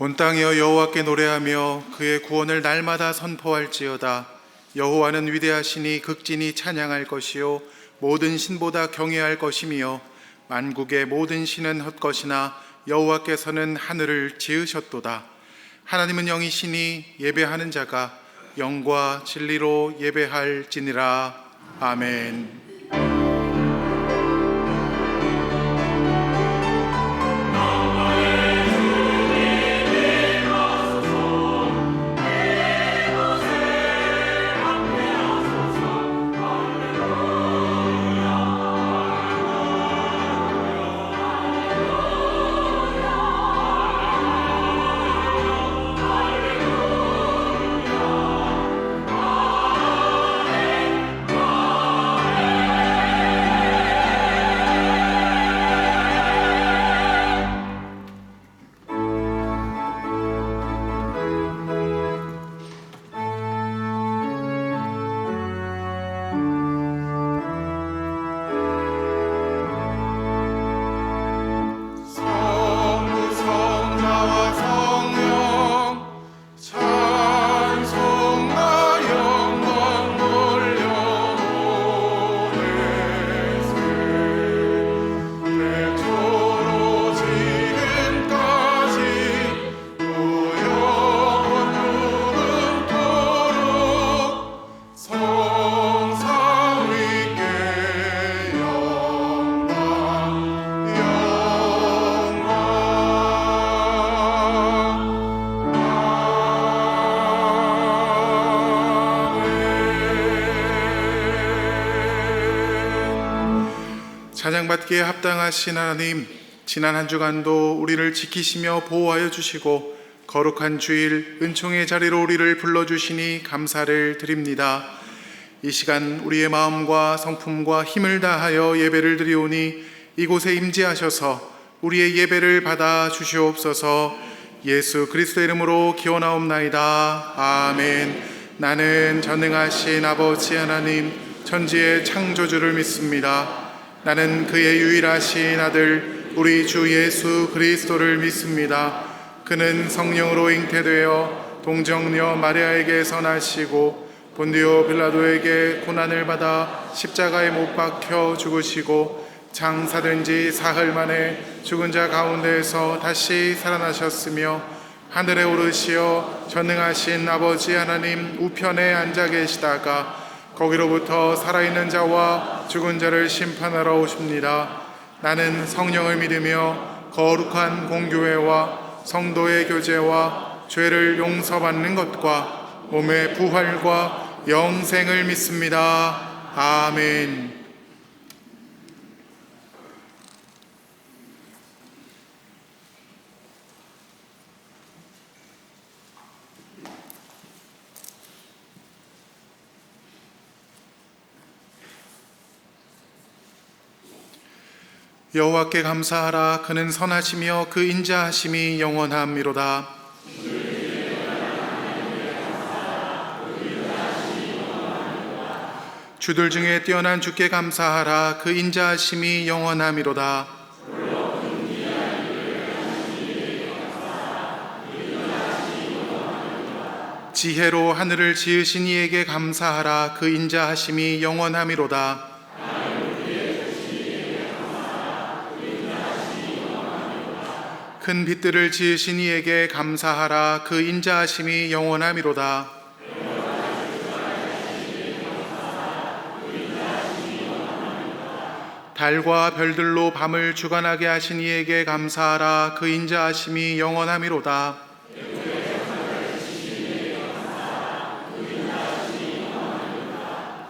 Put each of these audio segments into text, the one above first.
온 땅이여 여호와께 노래하며 그의 구원을 날마다 선포할지어다. 여호와는 위대하시니 극진히 찬양할 것이요 모든 신보다 경외할 것이며 만국의 모든 신은 헛것이나 여호와께서는 하늘을 지으셨도다. 하나님은 영이시니 예배하는 자가 영과 진리로 예배할지니라. 아멘. 찬양받기에 합당하신 하나님, 지난 한 주간도 우리를 지키시며 보호하여 주시고 거룩한 주일 은총의 자리로 우리를 불러주시니 감사를 드립니다. 이 시간 우리의 마음과 성품과 힘을 다하여 예배를 드리오니 이곳에 임재하셔서 우리의 예배를 받아 주시옵소서. 예수 그리스도의 이름으로 기원하옵나이다. 아멘. 나는 전능하신 아버지 하나님 천지의 창조주를 믿습니다. 나는 그의 유일하신 아들 우리 주 예수 그리스도를 믿습니다. 그는 성령으로 잉태되어 동정녀 마리아에게서 나시고 본디오 빌라도에게 고난을 받아 십자가에 못 박혀 죽으시고 장사된 지 사흘 만에 죽은 자 가운데에서 다시 살아나셨으며 하늘에 오르시어 전능하신 아버지 하나님 우편에 앉아 계시다가 거기로부터 살아있는 자와 죽은 자를 심판하러 오십니다. 나는 성령을 믿으며 거룩한 공교회와 성도의 교제와 죄를 용서받는 것과 몸의 부활과 영생을 믿습니다. 아멘. 여호와께 감사하라. 그는 선하시며 그 인자하심이 영원함이로다. 주들 중에 뛰어난 주께 감사하라. 그 인자하심이 영원함이로다. 지혜로 하늘을 지으신 이에게 감사하라. 그 인자하심이 영원함이로다. 큰 빛들을 지으신 이에게 감사하라. 그 인자하심이 영원함이로다. 달과 별들로 밤을 주관하게 하신 이에게 감사하라. 그 인자하심이 영원함이로다.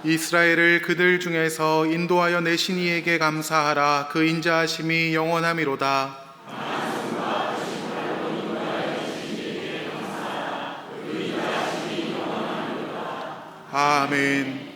이스라엘을 그들 중에서 인도하여 내신 이에게 감사하라. 그 인자하심이 영원함이로다. 아멘.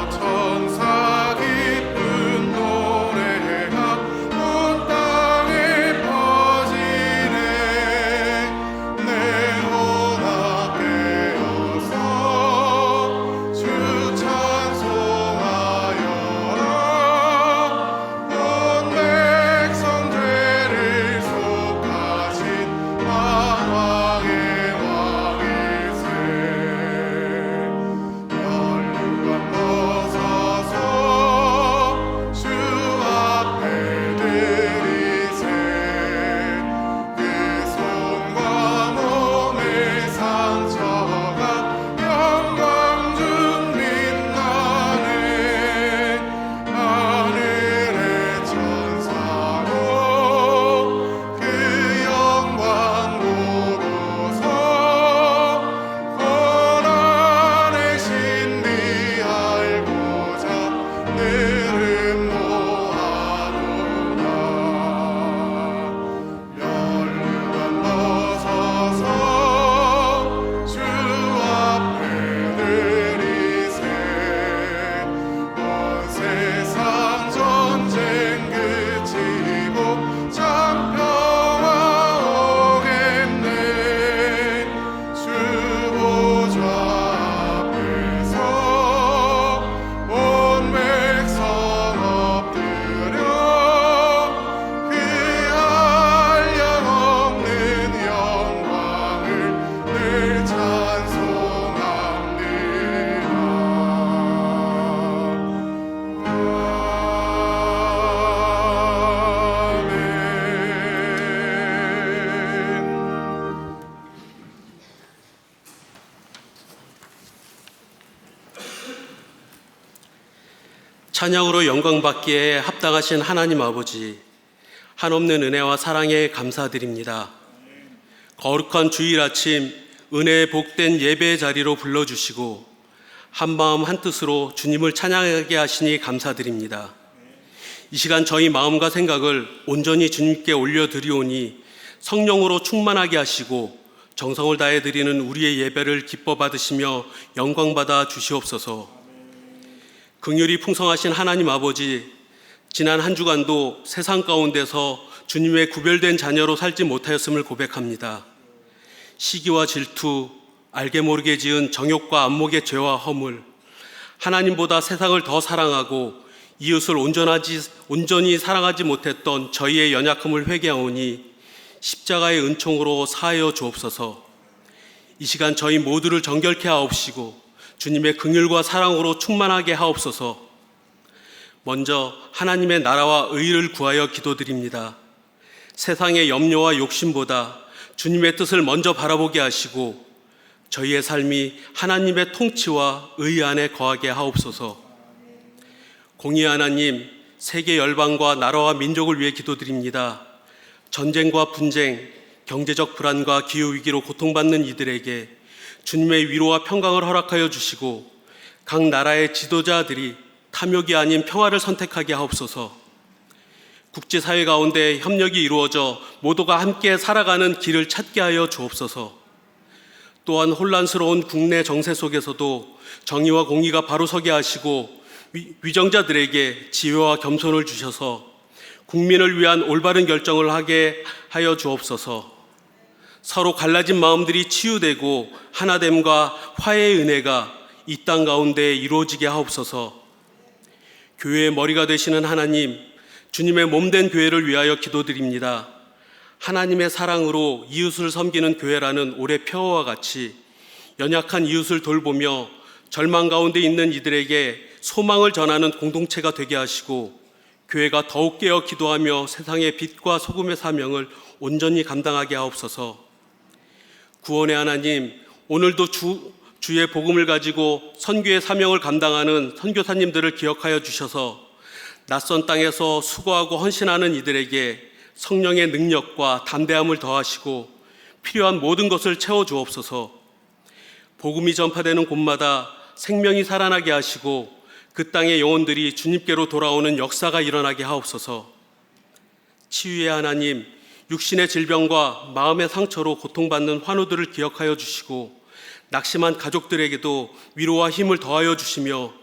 천사 기쁜 노래가 온 땅에 찬양으로 영광받기에 합당하신 하나님 아버지, 한없는 은혜와 사랑에 감사드립니다. 거룩한 주일 아침 은혜에 복된 예배의 자리로 불러주시고 한마음 한뜻으로 주님을 찬양하게 하시니 감사드립니다. 이 시간 저희 마음과 생각을 온전히 주님께 올려드리오니 성령으로 충만하게 하시고 정성을 다해 드리는 우리의 예배를 기뻐 받으시며 영광받아 주시옵소서. 긍휼이 풍성하신 하나님 아버지, 지난 한 주간도 세상 가운데서 주님의 구별된 자녀로 살지 못하였음을 고백합니다. 시기와 질투, 알게 모르게 지은 정욕과 안목의 죄와 허물, 하나님보다 세상을 더 사랑하고 이웃을 온전히 사랑하지 못했던 저희의 연약함을 회개하오니 십자가의 은총으로 사하여 주옵소서. 이 시간 저희 모두를 정결케 하옵시고 주님의 긍휼과 사랑으로 충만하게 하옵소서. 먼저 하나님의 나라와 의를 구하여 기도드립니다. 세상의 염려와 욕심보다 주님의 뜻을 먼저 바라보게 하시고 저희의 삶이 하나님의 통치와 의 안에 거하게 하옵소서. 공의 하나님, 세계 열방과 나라와 민족을 위해 기도드립니다. 전쟁과 분쟁, 경제적 불안과 기후위기로 고통받는 이들에게 주님의 위로와 평강을 허락하여 주시고 각 나라의 지도자들이 탐욕이 아닌 평화를 선택하게 하옵소서. 국제사회 가운데 협력이 이루어져 모두가 함께 살아가는 길을 찾게 하여 주옵소서. 또한 혼란스러운 국내 정세 속에서도 정의와 공의가 바로 서게 하시고 위정자들에게 지혜와 겸손을 주셔서 국민을 위한 올바른 결정을 하게 하여 주옵소서. 서로 갈라진 마음들이 치유되고 하나됨과 화해의 은혜가 이 땅 가운데 이루어지게 하옵소서. 교회의 머리가 되시는 하나님, 주님의 몸된 교회를 위하여 기도드립니다. 하나님의 사랑으로 이웃을 섬기는 교회라는 올해 표어와 같이 연약한 이웃을 돌보며 절망 가운데 있는 이들에게 소망을 전하는 공동체가 되게 하시고 교회가 더욱 깨어 기도하며 세상의 빛과 소금의 사명을 온전히 감당하게 하옵소서. 구원의 하나님, 오늘도 주의 복음을 가지고 선교의 사명을 감당하는 선교사님들을 기억하여 주셔서 낯선 땅에서 수고하고 헌신하는 이들에게 성령의 능력과 담대함을 더하시고 필요한 모든 것을 채워주옵소서. 복음이 전파되는 곳마다 생명이 살아나게 하시고 그 땅의 영혼들이 주님께로 돌아오는 역사가 일어나게 하옵소서. 치유의 하나님, 육신의 질병과 마음의 상처로 고통받는 환우들을 기억하여 주시고 낙심한 가족들에게도 위로와 힘을 더하여 주시며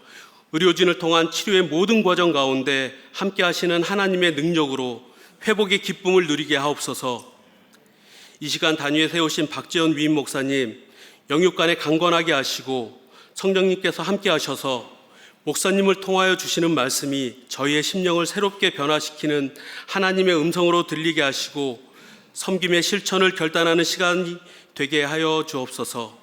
의료진을 통한 치료의 모든 과정 가운데 함께 하시는 하나님의 능력으로 회복의 기쁨을 누리게 하옵소서. 이 시간 단위에 세우신 박지원 위임 목사님, 영육간에 강건하게 하시고 성령님께서 함께 하셔서 목사님을 통하여 주시는 말씀이 저희의 심령을 새롭게 변화시키는 하나님의 음성으로 들리게 하시고 섬김의 실천을 결단하는 시간이 되게 하여 주옵소서.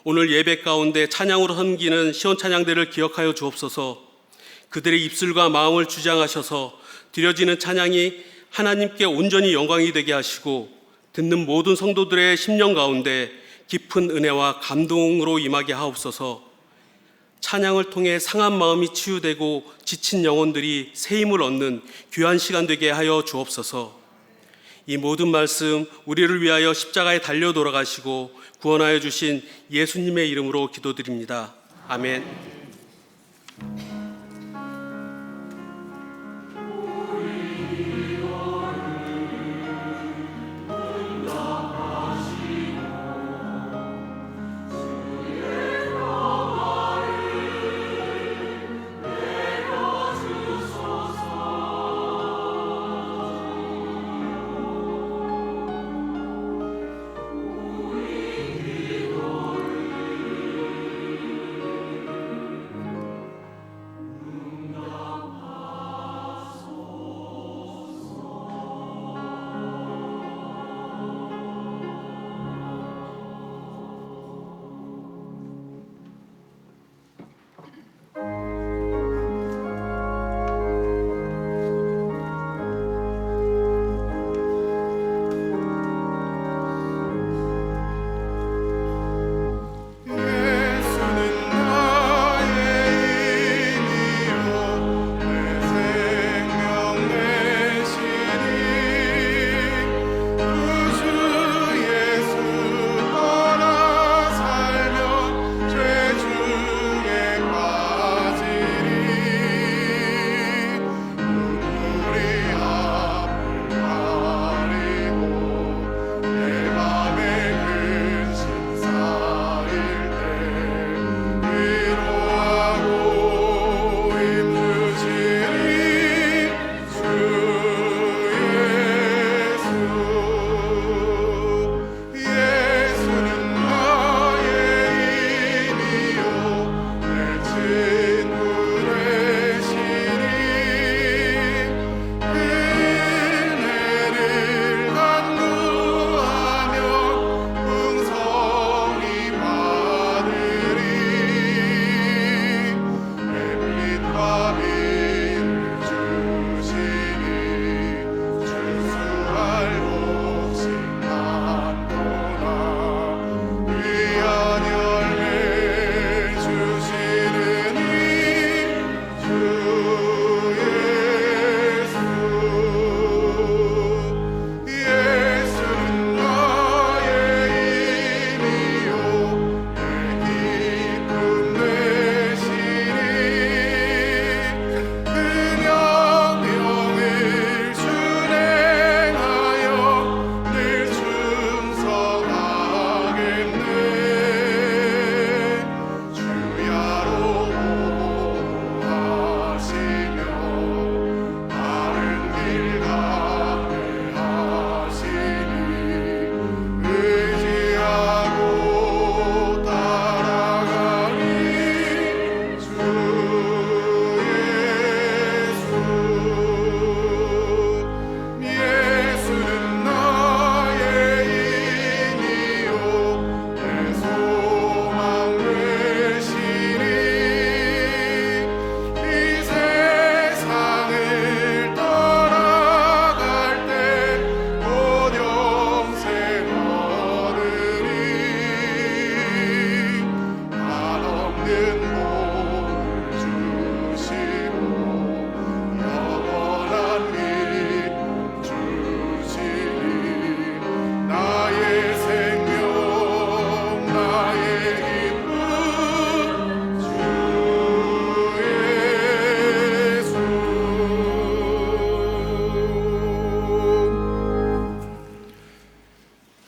오늘 예배 가운데 찬양으로 섬기는 시온찬양대를 기억하여 주옵소서. 그들의 입술과 마음을 주장하셔서 드려지는 찬양이 하나님께 온전히 영광이 되게 하시고 듣는 모든 성도들의 심령 가운데 깊은 은혜와 감동으로 임하게 하옵소서. 찬양을 통해 상한 마음이 치유되고 지친 영혼들이 새 힘을 얻는 귀한 시간 되게 하여 주옵소서. 이 모든 말씀 우리를 위하여 십자가에 달려 돌아가시고 구원하여 주신 예수님의 이름으로 기도드립니다. 아멘.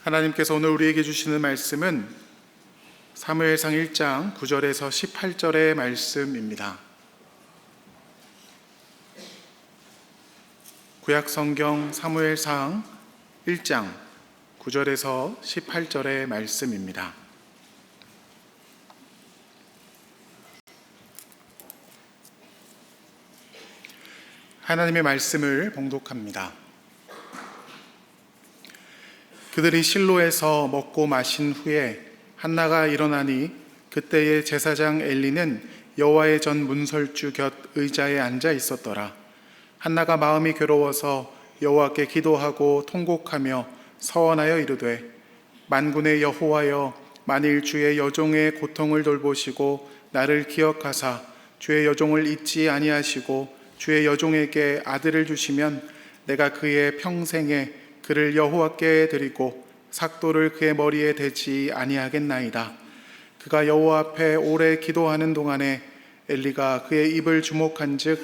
하나님께서 오늘 우리에게 주시는 말씀은 사무엘상 1장 9절에서 18절의 말씀입니다. 구약성경 사무엘상 1장 9절에서 18절의 말씀입니다. 하나님의 말씀을 봉독합니다. 그들이 실로에서 먹고 마신 후에 한나가 일어나니 그때의 제사장 엘리는 여호와의 전 문설주 곁 의자에 앉아 있었더라. 한나가 마음이 괴로워서 여호와께 기도하고 통곡하며 서원하여 이르되 만군의 여호와여, 만일 주의 여종의 고통을 돌보시고 나를 기억하사 주의 여종을 잊지 아니하시고 주의 여종에게 아들을 주시면 내가 그의 평생에 그를 여호와께 드리고 삭도를 그의 머리에 대지 아니하겠나이다. 그가 여호와 앞에 오래 기도하는 동안에 엘리가 그의 입을 주목한즉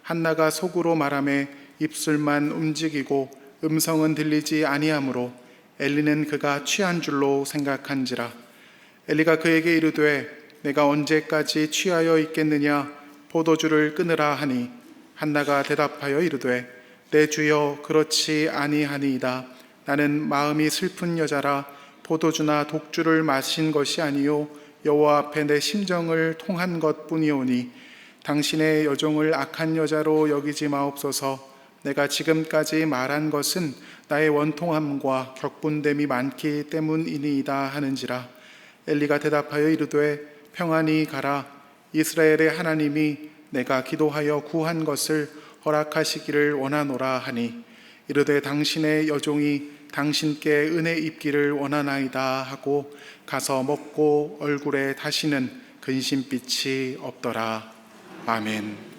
한나가 속으로 말하며 입술만 움직이고 음성은 들리지 아니하므로 엘리는 그가 취한 줄로 생각한지라. 엘리가 그에게 이르되 내가 언제까지 취하여 있겠느냐, 포도주를 끊으라 하니 한나가 대답하여 이르되 내 주여, 그렇지 아니하니이다. 나는 마음이 슬픈 여자라 포도주나 독주를 마신 것이 아니요 여호와 앞에 내 심정을 통한 것뿐이오니 당신의 여종을 악한 여자로 여기지 마옵소서. 내가 지금까지 말한 것은 나의 원통함과 격분됨이 많기 때문이니이다 하는지라. 엘리가 대답하여 이르되 평안히 가라. 이스라엘의 하나님이 내가 기도하여 구한 것을 허락하시기를 원하노라 하니 이르되 당신의 여종이 당신께 은혜 입기를 원하나이다 하고 가서 먹고 얼굴에 다시는 근심빛이 없더라. 아멘.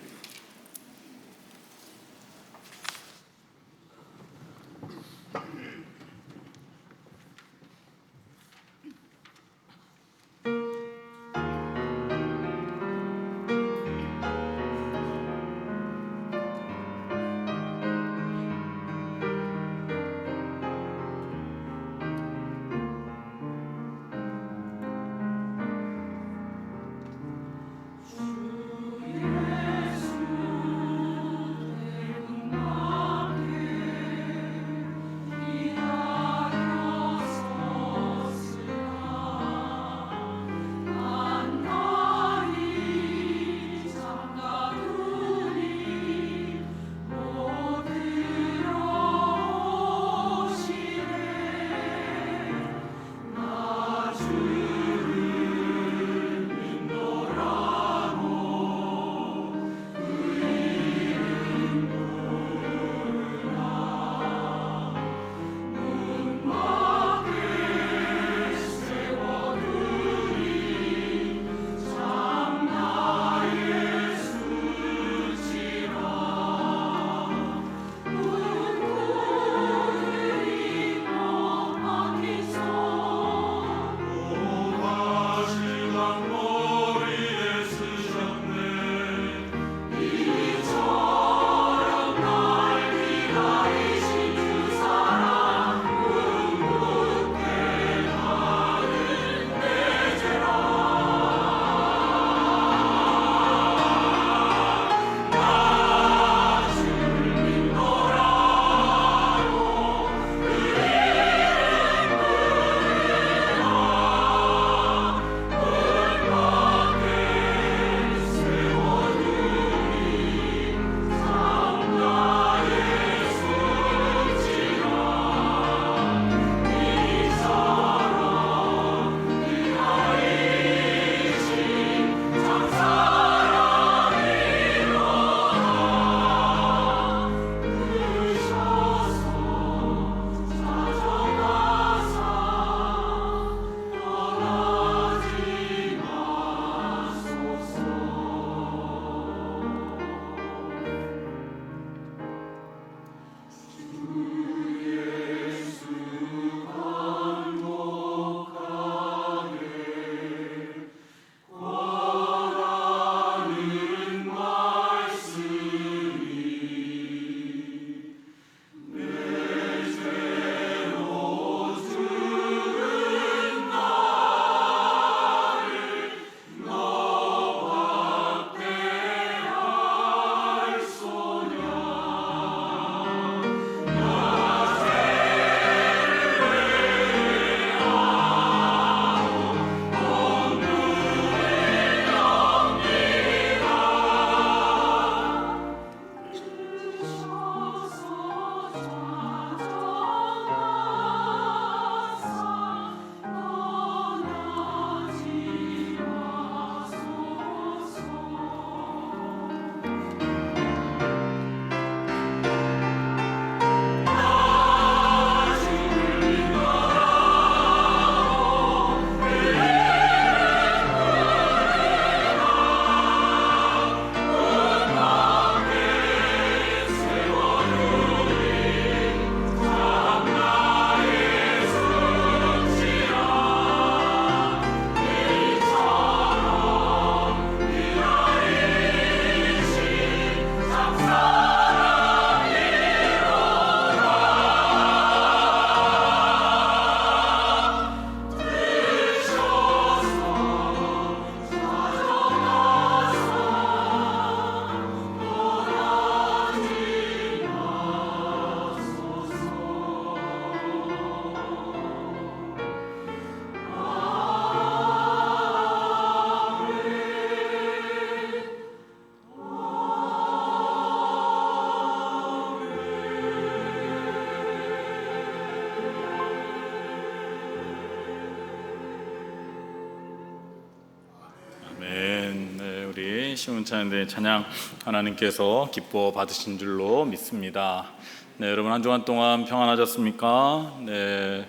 우리 시문찬의 찬양 하나님께서 기뻐 받으신 줄로 믿습니다. 네, 여러분 한 주간 동안 평안하셨습니까? 네,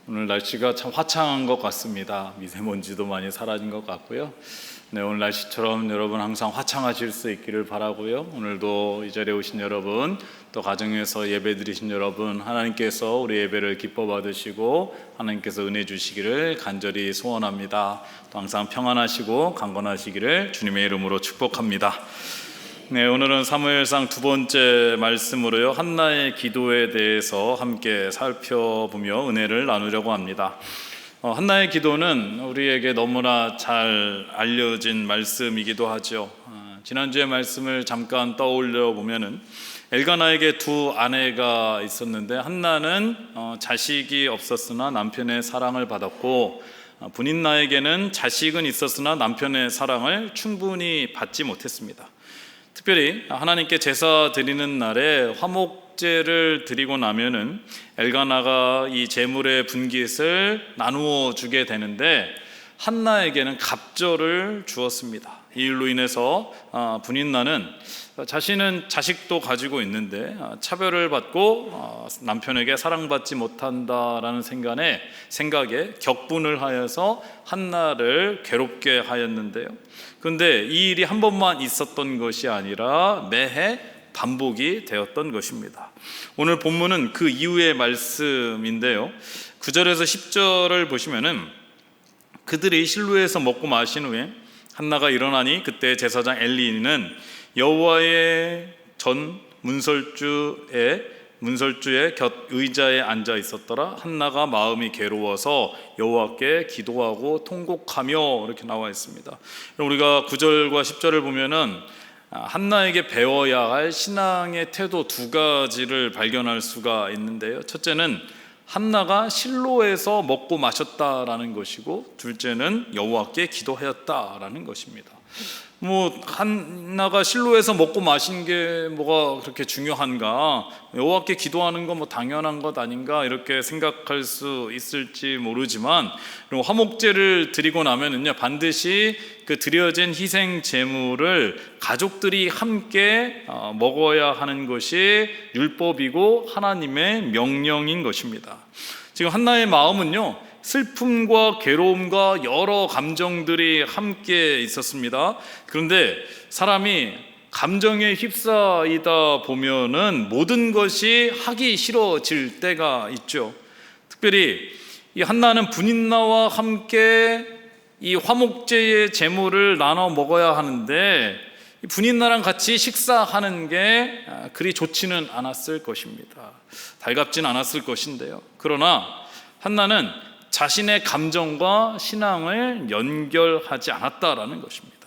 오늘 날씨가 참 화창한 것 같습니다. 미세먼지도 많이 사라진 것 같고요. 네, 오늘 날씨처럼 여러분 항상 화창하실 수 있기를 바라고요. 오늘도 이 자리에 오신 여러분, 또 가정에서 예배 드리신 여러분, 하나님께서 우리 예배를 기뻐 받으시고 하나님께서 은혜 주시기를 간절히 소원합니다. 또 항상 평안하시고 강건하시기를 주님의 이름으로 축복합니다. 네, 오늘은 사무엘상 두 번째 말씀으로요, 한나의 기도에 대해서 함께 살펴보며 은혜를 나누려고 합니다. 한나의 기도는 우리에게 너무나 잘 알려진 말씀이기도 하죠. 지난주의 말씀을 잠깐 떠올려 보면은 엘가나에게 두 아내가 있었는데, 한나는 자식이 없었으나 남편의 사랑을 받았고, 분인나에게는 자식은 있었으나 남편의 사랑을 충분히 받지 못했습니다. 특별히 하나님께 제사 드리는 날에 화목제를 드리고 나면은 엘가나가 이 제물의 분깃을 나누어 주게 되는데, 한나에게는 갑절을 주었습니다. 이 일로 인해서 분인나는 자신은 자식도 가지고 있는데 차별을 받고 남편에게 사랑받지 못한다라는 생각에 격분을 하여서 한나를 괴롭게 하였는데요. 그런데 이 일이 한 번만 있었던 것이 아니라 매해 반복이 되었던 것입니다. 오늘 본문은 그 이후의 말씀인데요, 9절에서 10절을 보시면은 그들이 실로에서 먹고 마신 후에 한나가 일어나니 그때 제사장 엘리는 여호와의 전 문설주의 곁 의자에 앉아 있었더라. 한나가 마음이 괴로워서 여호와께 기도하고 통곡하며, 이렇게 나와 있습니다. 우리가 9절과 10절을 보면은 한나에게 배워야 할 신앙의 태도 두 가지를 발견할 수가 있는데요, 첫째는 한나가 실로에서 먹고 마셨다라는 것이고, 둘째는 여호와께 기도하였다라는 것입니다. 한나가 실로에서 먹고 마신 게 뭐가 그렇게 중요한가? 여호와께 기도하는 건 뭐 당연한 것 아닌가? 이렇게 생각할 수 있을지 모르지만, 그리고 화목제를 드리고 나면은요, 반드시 그 드려진 희생 제물을 가족들이 함께 먹어야 하는 것이 율법이고 하나님의 명령인 것입니다. 지금 한나의 마음은요, 슬픔과 괴로움과 여러 감정들이 함께 있었습니다. 그런데 사람이 감정에 휩싸이다 보면은 모든 것이 하기 싫어질 때가 있죠. 특별히 이 한나는 분인나와 함께 이 화목제의 제물을 나눠 먹어야 하는데, 분인나랑 같이 식사하는 게 그리 좋지는 않았을 것입니다. 달갑진 않았을 것인데요, 그러나 한나는 자신의 감정과 신앙을 연결하지 않았다라는 것입니다.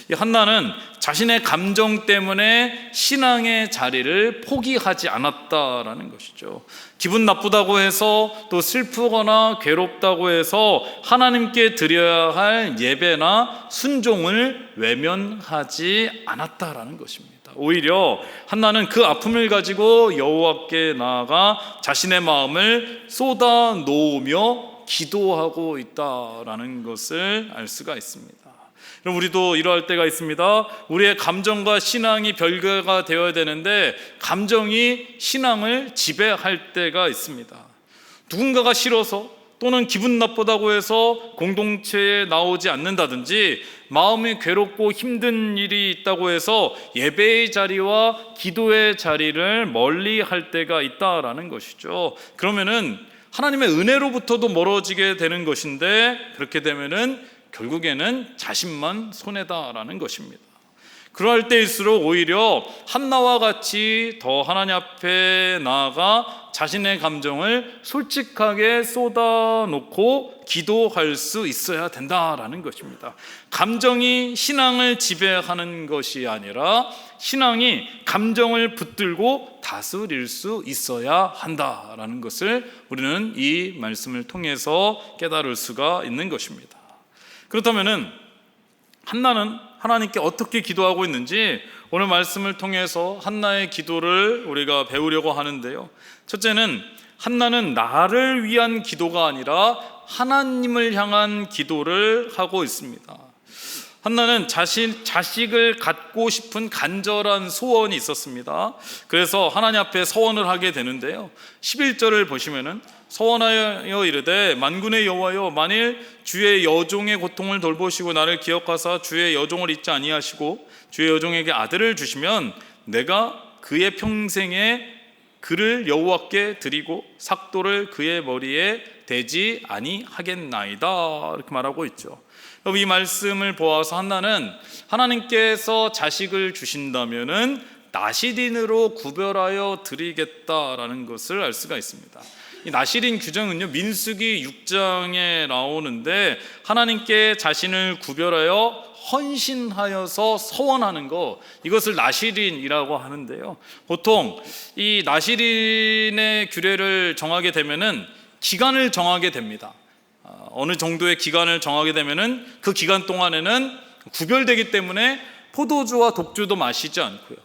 이 한나는 자신의 감정 때문에 신앙의 자리를 포기하지 않았다라는 것이죠. 기분 나쁘다고 해서, 또 슬프거나 괴롭다고 해서 하나님께 드려야 할 예배나 순종을 외면하지 않았다라는 것입니다. 오히려 한나는 그 아픔을 가지고 여호와께 나아가 자신의 마음을 쏟아 놓으며 기도하고 있다라는 것을 알 수가 있습니다. 그럼 우리도 이러할 때가 있습니다. 우리의 감정과 신앙이 별개가 되어야 되는데 감정이 신앙을 지배할 때가 있습니다. 누군가가 싫어서, 또는 기분 나쁘다고 해서 공동체에 나오지 않는다든지, 마음이 괴롭고 힘든 일이 있다고 해서 예배의 자리와 기도의 자리를 멀리 할 때가 있다라는 것이죠. 그러면은 하나님의 은혜로부터도 멀어지게 되는 것인데, 그렇게 되면은 결국에는 자신만 손해다라는 것입니다. 그러할 때일수록 오히려 한나와 같이 더 하나님 앞에 나아가 자신의 감정을 솔직하게 쏟아놓고 기도할 수 있어야 된다라는 것입니다. 감정이 신앙을 지배하는 것이 아니라 신앙이 감정을 붙들고 다스릴 수 있어야 한다라는 것을 우리는 이 말씀을 통해서 깨달을 수가 있는 것입니다. 그렇다면은 한나는 하나님께 어떻게 기도하고 있는지 오늘 말씀을 통해서 한나의 기도를 우리가 배우려고 하는데요, 첫째는 한나는 나를 위한 기도가 아니라 하나님을 향한 기도를 하고 있습니다. 한나는 자식을 갖고 싶은 간절한 소원이 있었습니다. 그래서 하나님 앞에 서원을 하게 되는데요. 11절을 보시면은 서원하여 이르되 만군의 여호와여, 만일 주의 여종의 고통을 돌보시고 나를 기억하사 주의 여종을 잊지 아니하시고 주의 여종에게 아들을 주시면 내가 그의 평생에 그를 여호와께 드리고 삭도를 그의 머리에 대지 아니하겠나이다, 이렇게 말하고 있죠. 이 말씀을 보아서 한나는 하나님께서 자식을 주신다면은 나시린으로 구별하여 드리겠다라는 것을 알 수가 있습니다. 이 나시린 규정은요, 민수기 6장에 나오는데 하나님께 자신을 구별하여 헌신하여서 서원하는 거, 이것을 나시린이라고 하는데요. 보통 이 나시린의 규례를 정하게 되면은 기간을 정하게 됩니다. 어느 정도의 기간을 정하게 되면은 그 기간 동안에는 구별되기 때문에 포도주와 독주도 마시지 않고요,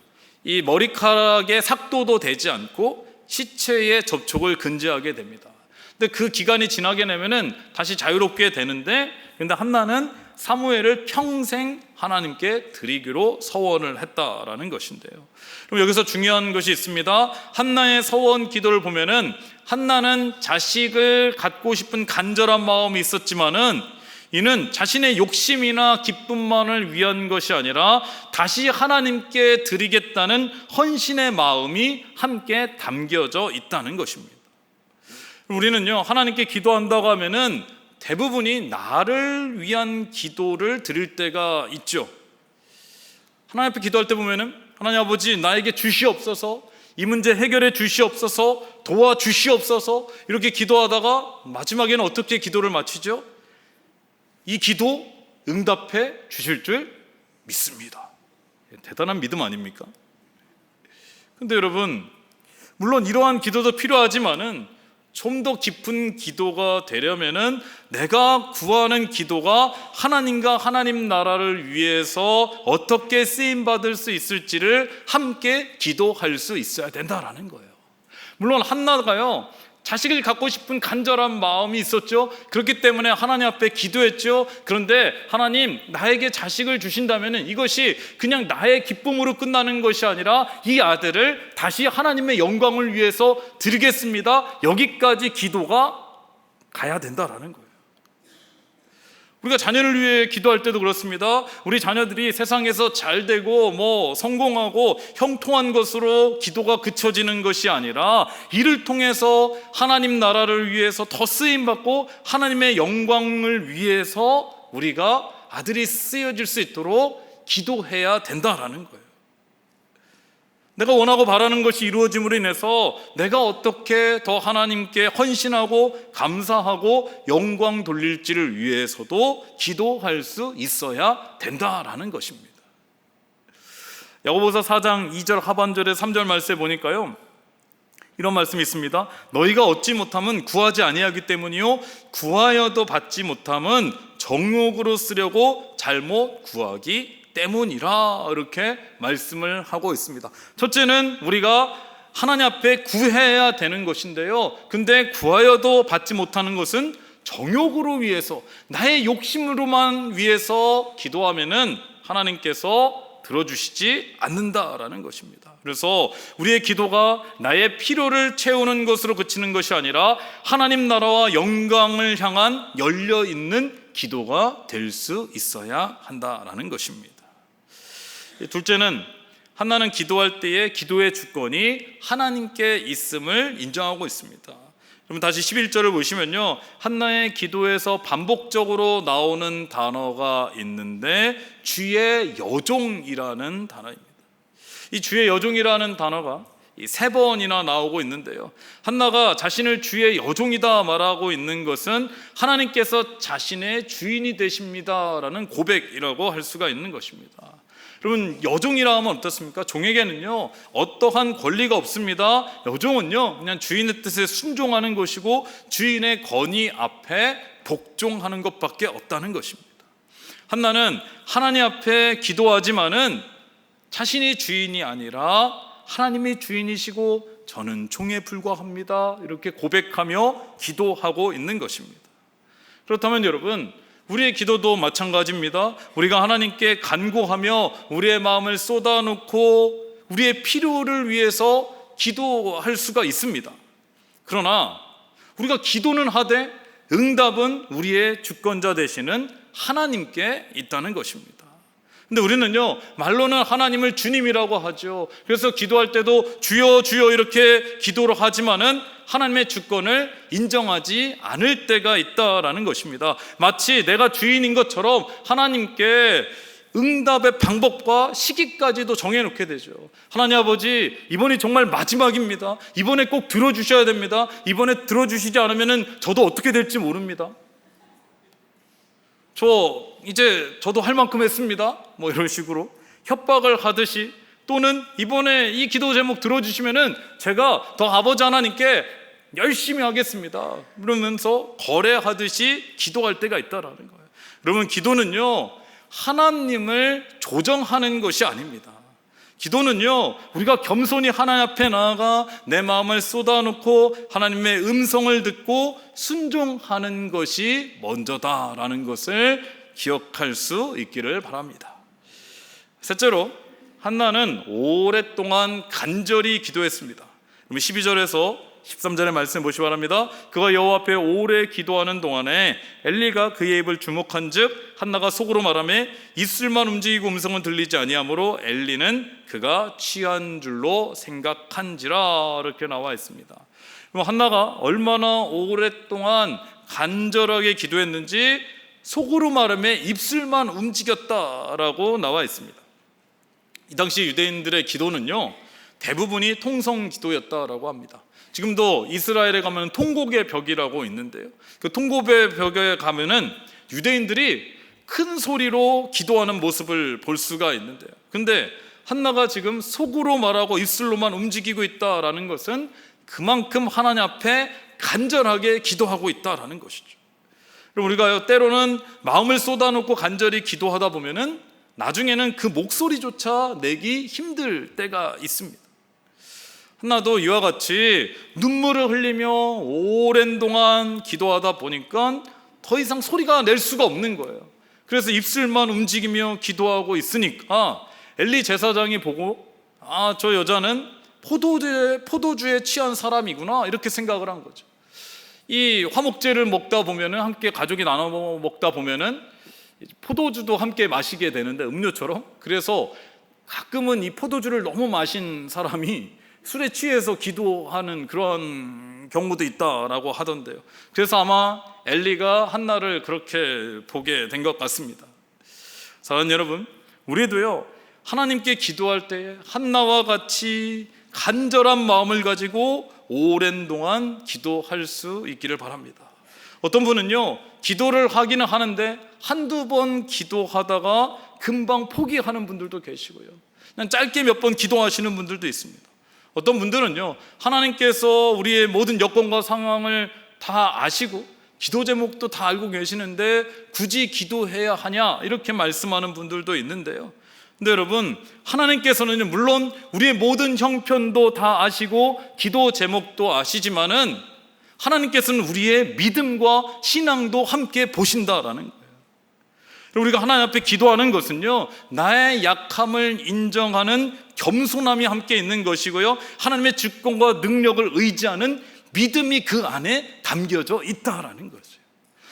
이 머리카락에 삭도도 되지 않고 시체의 접촉을 금지하게 됩니다. 근데 그 기간이 지나게 되면은 다시 자유롭게 되는데, 근데 한나는 사무엘을 평생 하나님께 드리기로 서원을 했다라는 것인데요. 그럼 여기서 중요한 것이 있습니다. 한나의 서원 기도를 보면은 한나는 자식을 갖고 싶은 간절한 마음이 있었지만은 이는 자신의 욕심이나 기쁨만을 위한 것이 아니라 다시 하나님께 드리겠다는 헌신의 마음이 함께 담겨져 있다는 것입니다. 우리는요, 하나님께 기도한다고 하면은 대부분이 나를 위한 기도를 드릴 때가 있죠. 하나님 앞에 기도할 때 보면은 하나님 아버지, 나에게 주시옵소서, 이 문제 해결해 주시옵소서, 도와주시옵소서, 이렇게 기도하다가 마지막에는 어떻게 기도를 마치죠? 이 기도 응답해 주실 줄 믿습니다. 대단한 믿음 아닙니까? 근데 여러분, 물론 이러한 기도도 필요하지만은 좀 더 깊은 기도가 되려면은 내가 구하는 기도가 하나님과 하나님 나라를 위해서 어떻게 쓰임 받을 수 있을지를 함께 기도할 수 있어야 된다라는 거예요. 물론 한나가요, 자식을 갖고 싶은 간절한 마음이 있었죠. 그렇기 때문에 하나님 앞에 기도했죠. 그런데 하나님, 나에게 자식을 주신다면 이것이 그냥 나의 기쁨으로 끝나는 것이 아니라 이 아들을 다시 하나님의 영광을 위해서 드리겠습니다, 여기까지 기도가 가야 된다라는 거예요. 우리가 자녀를 위해 기도할 때도 그렇습니다. 우리 자녀들이 세상에서 잘 되고 성공하고 형통한 것으로 기도가 그쳐지는 것이 아니라 이를 통해서 하나님 나라를 위해서 더 쓰임받고 하나님의 영광을 위해서 우리가 아들이 쓰여질 수 있도록 기도해야 된다라는 거예요. 내가 원하고 바라는 것이 이루어짐으로 인해서 내가 어떻게 더 하나님께 헌신하고 감사하고 영광 돌릴지를 위해서도 기도할 수 있어야 된다라는 것입니다. 야고보서 4장 2절 하반절에 3절 말씀에 보니까요, 이런 말씀이 있습니다. 너희가 얻지 못함은 구하지 아니하기 때문이요, 구하여도 받지 못함은 정욕으로 쓰려고 잘못 구하기 때문이라, 이렇게 말씀을 하고 있습니다. 첫째는 우리가 하나님 앞에 구해야 되는 것인데요, 근데 구하여도 받지 못하는 것은 정욕으로 위해서, 나의 욕심으로만 위해서 기도하면은 하나님께서 들어주시지 않는다라는 것입니다. 그래서 우리의 기도가 나의 필요를 채우는 것으로 그치는 것이 아니라 하나님 나라와 영광을 향한 열려있는 기도가 될 수 있어야 한다라는 것입니다. 둘째는 한나는 기도할 때에 기도의 주권이 하나님께 있음을 인정하고 있습니다. 그러면 다시 11절을 보시면요, 한나의 기도에서 반복적으로 나오는 단어가 있는데 주의 여종이라는 단어입니다. 이 주의 여종이라는 단어가 3번이나 나오고 있는데요, 한나가 자신을 주의 여종이다 말하고 있는 것은 하나님께서 자신의 주인이 되십니다라는 고백이라고 할 수가 있는 것입니다. 여러분, 여종이라 하면 어떻습니까? 종에게는요, 어떠한 권리가 없습니다. 여종은요, 그냥 주인의 뜻에 순종하는 것이고 주인의 건의 앞에 복종하는 것밖에 없다는 것입니다. 한나는 하나님 앞에 기도하지만은 자신이 주인이 아니라 하나님이 주인이시고 저는 종에 불과합니다, 이렇게 고백하며 기도하고 있는 것입니다. 그렇다면 여러분, 우리의 기도도 마찬가지입니다. 우리가 하나님께 간구하며 우리의 마음을 쏟아놓고 우리의 필요를 위해서 기도할 수가 있습니다. 그러나 우리가 기도는 하되 응답은 우리의 주권자 되시는 하나님께 있다는 것입니다. 근데 우리는요, 말로는 하나님을 주님이라고 하죠. 그래서 기도할 때도 주여 주여 이렇게 기도를 하지만은 하나님의 주권을 인정하지 않을 때가 있다라는 것입니다. 마치 내가 주인인 것처럼 하나님께 응답의 방법과 시기까지도 정해놓게 되죠. 하나님 아버지, 이번이 정말 마지막입니다. 이번에 꼭 들어주셔야 됩니다. 이번에 들어주시지 않으면 저도 어떻게 될지 모릅니다. 저도 할 만큼 했습니다. 뭐 이런 식으로 협박을 하듯이, 또는 이번에 이 기도 제목 들어주시면은 제가 더 아버지 하나님께 열심히 하겠습니다. 그러면서 거래하듯이 기도할 때가 있다라는 거예요. 여러분, 기도는요, 하나님을 조정하는 것이 아닙니다. 기도는요, 우리가 겸손히 하나님 앞에 나아가 내 마음을 쏟아놓고 하나님의 음성을 듣고 순종하는 것이 먼저다라는 것을 기억할 수 있기를 바랍니다. 셋째로, 한나는 오랫동안 간절히 기도했습니다. 12절에서 13절의 말씀 보시기 바랍니다. 그가 여호와 앞에 오래 기도하는 동안에 엘리가 그의 입을 주목한 즉 한나가 속으로 말하며 입술만 움직이고 음성은 들리지 아니하므로 엘리는 그가 취한 줄로 생각한지라, 이렇게 나와 있습니다. 그럼 한나가 얼마나 오랫동안 간절하게 기도했는지 속으로 말하며 입술만 움직였다라고 나와 있습니다. 이 당시 유대인들의 기도는요, 대부분이 통성 기도였다라고 합니다. 지금도 이스라엘에 가면 통곡의 벽이라고 있는데요, 그 통곡의 벽에 가면은 유대인들이 큰 소리로 기도하는 모습을 볼 수가 있는데요, 근데 한나가 지금 속으로 말하고 입술로만 움직이고 있다라는 것은 그만큼 하나님 앞에 간절하게 기도하고 있다라는 것이죠. 그리고 우리가 때로는 마음을 쏟아놓고 간절히 기도하다 보면은 나중에는 그 목소리조차 내기 힘들 때가 있습니다. 한나도 이와 같이 눈물을 흘리며 오랜 동안 기도하다 보니까 더 이상 소리가 낼 수가 없는 거예요. 그래서 입술만 움직이며 기도하고 있으니까 엘리 제사장이 보고 저 여자는 포도주에 취한 사람이구나, 이렇게 생각을 한 거죠. 이 화목제를 먹다 보면은, 함께 가족이 나눠 먹다 보면은 포도주도 함께 마시게 되는데, 음료처럼. 그래서 가끔은 이 포도주를 너무 마신 사람이 술에 취해서 기도하는 그런 경우도 있다라고 하던데요. 그래서 아마 엘리가 한나를 그렇게 보게 된 것 같습니다. 사랑하는 여러분, 우리도요, 하나님께 기도할 때 한나와 같이 간절한 마음을 가지고 오랜 동안 기도할 수 있기를 바랍니다. 어떤 분은요, 기도를 하기는 하는데 한두 번 기도하다가 금방 포기하는 분들도 계시고요, 그냥 짧게 몇 번 기도하시는 분들도 있습니다. 어떤 분들은요, 하나님께서 우리의 모든 여건과 상황을 다 아시고 기도 제목도 다 알고 계시는데 굳이 기도해야 하냐, 이렇게 말씀하는 분들도 있는데요, 근데 여러분, 하나님께서는 물론 우리의 모든 형편도 다 아시고 기도 제목도 아시지만은 하나님께서는 우리의 믿음과 신앙도 함께 보신다라는 거예요. 우리가 하나님 앞에 기도하는 것은요, 나의 약함을 인정하는 겸손함이 함께 있는 것이고요, 하나님의 주권과 능력을 의지하는 믿음이 그 안에 담겨져 있다라는 거죠.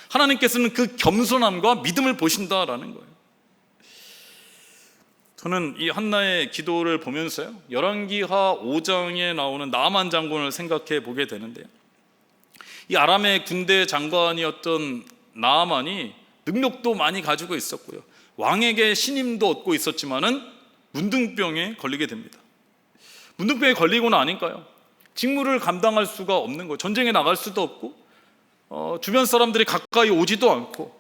하나님께서는 그 겸손함과 믿음을 보신다라는 거예요. 저는 이 한나의 기도를 보면서요, 열왕기하 5장에 나오는 나만 장군을 생각해 보게 되는데요, 이 아람의 군대 장관이었던 나만이 능력도 많이 가지고 있었고요, 왕에게 신임도 얻고 있었지만은 문둥병에 걸리게 됩니다. 문둥병에 걸리고 나니까요, 직무를 감당할 수가 없는 거예요. 전쟁에 나갈 수도 없고 주변 사람들이 가까이 오지도 않고